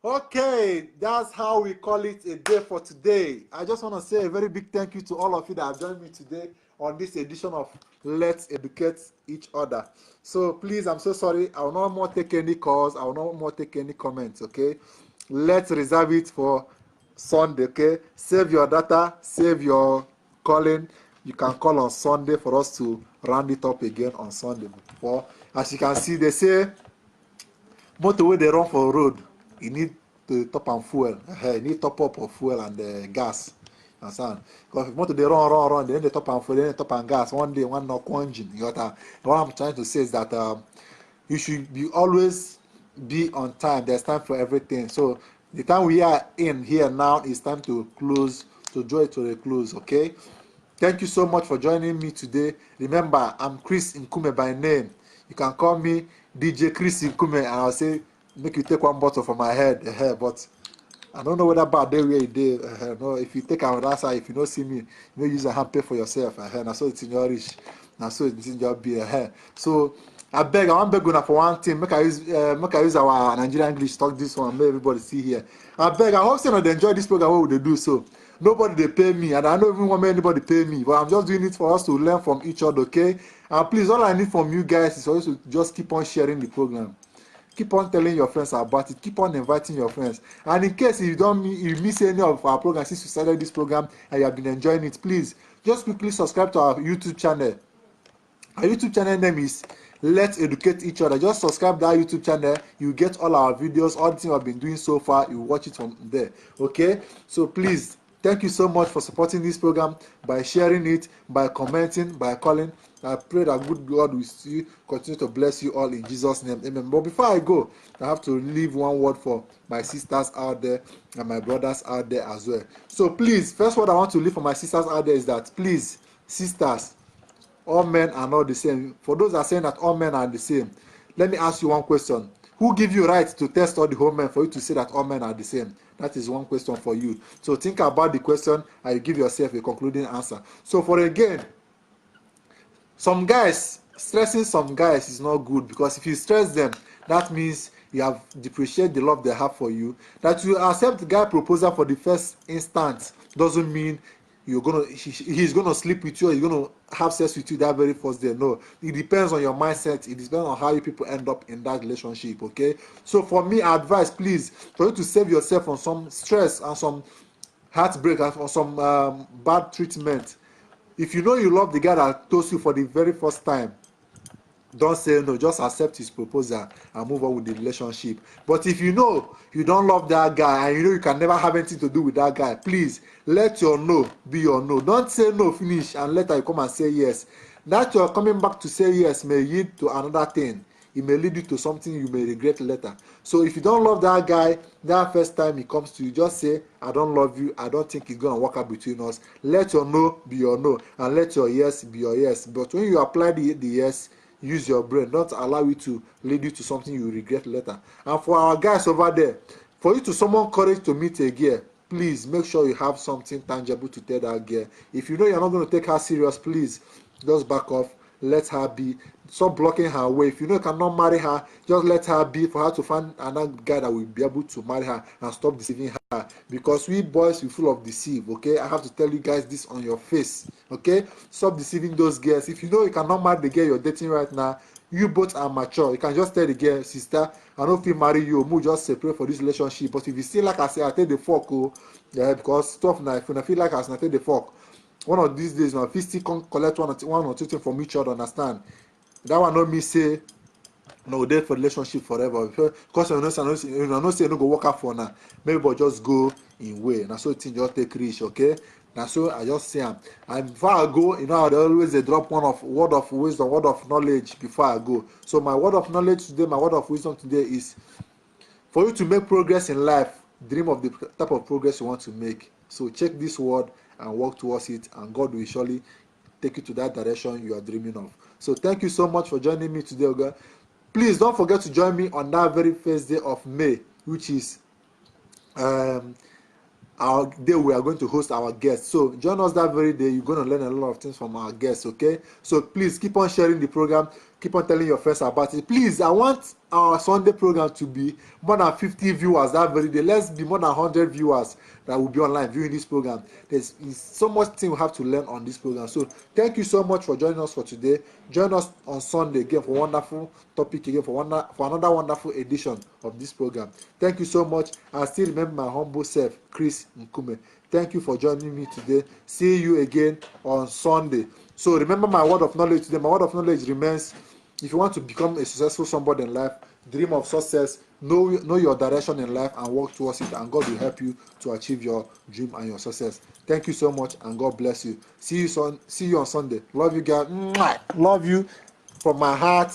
A: Okay, that's how we call it a day for today. I just want to say a very big thank you to all of you that have joined me today on this edition of Let's Educate Each Other. So please, I'm so sorry. I will not more take any calls. I will not more take any comments, okay? Let's reserve it for Sunday, okay? Save your data, save your calling. You can call on Sunday for us to round it up again on Sunday. Or as you can see, they say motorway they run for road. You need to top and fuel. You need top up of fuel and gas. Understand? Because if motor they run, then they top and fuel, then they top and gas. One day, one knock, one engine. You got what I'm trying to say is that you should be always be on time. There's time for everything. So the time we are in here now is time to close, to draw it to a close. Okay. Thank you so much for joining me today. Remember, I'm Chris Nkume by name. You can call me DJ Chris Nkume, and I'll say make you take one bottle from my head. But I don't know whether bad day where you did. No, if you take another side, if you don't see me, you know, use a hand pay for yourself. Now so it's in your reach. Now so it's in your be. So I want beg for one thing. Make I use our Nigerian English talk this one. Make everybody see here. I hope they enjoy this program. What would they do so? Nobody they pay me, and I don't even want anybody pay me, but I'm just doing it for us to learn from each other, okay? And please, all I need from you guys is also to just keep on sharing the program. Keep on telling your friends about it. Keep on inviting your friends. And in case you miss any of our programs since we started this program and you have been enjoying it, please just quickly subscribe to our YouTube channel. Our YouTube channel name is Let's Educate Each Other. Just subscribe to our YouTube channel. You get all our videos, all the things I've been doing so far. You watch it from there, okay? So please, thank you so much for supporting this program by sharing it, by commenting, by calling. I pray that good God will see, continue to bless you all in Jesus' name. Amen. But before I go, I have to leave one word for my sisters out there and my brothers out there as well. So please, first word I want to leave for my sisters out there is that, please, sisters, all men are not the same. For those that are saying that all men are the same, let me ask you one question. Who give you right to test all the whole men for you to say that all men are the same? That is one question for you. So think about the question and you give yourself a concluding answer. So for again, some guys, stressing some guys is not good, because if you stress them, that means you have depreciated the love they have for you. That you accept the guy proposal for the first instance doesn't mean he's gonna sleep with you or he's gonna have sex with you that very first day. No, it depends on your mindset. It depends on how you people end up in that relationship. Okay, so for me, advice, please, for you to save yourself from some stress and some heartbreak and from some bad treatment. If you know you love the guy that told you for the very first time, don't say no, just accept his proposal and move on with the relationship. But if you know you don't love that guy and you know you can never have anything to do with that guy, please let your no be your no. Don't say no finish and later you come and say yes. That you're coming back to say yes may lead to another thing. It may lead you to something you may regret later. So if you don't love that guy, that first time he comes to you, just say, I don't love you, I don't think it's going to work out between us. Let your no be your no and let your yes be your yes. But when you apply the yes, use your brain. Don't allow it to lead you to something you regret later. And for our guys over there, for you to summon courage to meet a girl, please make sure you have something tangible to tell that girl. If you know you're not going to take her serious, please just back off. Let her be. Stop blocking her way. If you know you cannot marry her, just let her be, for her to find another guy that will be able to marry her, and stop deceiving her. Because we boys, we're full of deceive, okay? I have to tell you guys this on your face, okay? Stop deceiving those girls. If you know you cannot marry the girl you're dating right now, you both are mature. You can just tell the girl, sister, I don't feel marry you, we'll just separate for this relationship. But if you still like I say, I take the fuck, oh, yeah, because stuff now, if you feel like I take the fuck, one of these days, if you still can collect one or two things from each other, understand? That one not me say, no, date for relationship forever. Because you know say no go work out for now. Maybe but just go in way. Now so thing just take risk, okay? Now so I just say and before I go, you know, I always they drop word of wisdom, word of knowledge before I go. So my word of knowledge today, my word of wisdom today is, for you to make progress in life, dream of the type of progress you want to make. So check this word and work towards it, and God will surely take you to that direction you are dreaming of. So thank you so much for joining me today, okay? Please don't forget to join me on that very first day of May, which is our day we are going to host our guests. So join us that very day. You're going to learn a lot of things from our guests, okay? So please keep on sharing the program. Keep on telling your friends about it. Please, I want our Sunday program to be more than 50 viewers that very day. Let's be more than 100 viewers that will be online viewing this program. There's so much thing we have to learn on this program. So thank you so much for joining us for today. Join us on Sunday again for wonderful topic again for another wonderful edition of this program. Thank you so much. I still remember my humble self, Chris Nkume. Thank you for joining me today. See you again on Sunday. So remember my word of knowledge today. My word of knowledge remains: if you want to become a successful somebody in life, dream of success, know your direction in life and work towards it, and God will help you to achieve your dream and your success. Thank you so much, and God bless you. See you on Sunday. Love you guys. Mwah. Love you from my heart.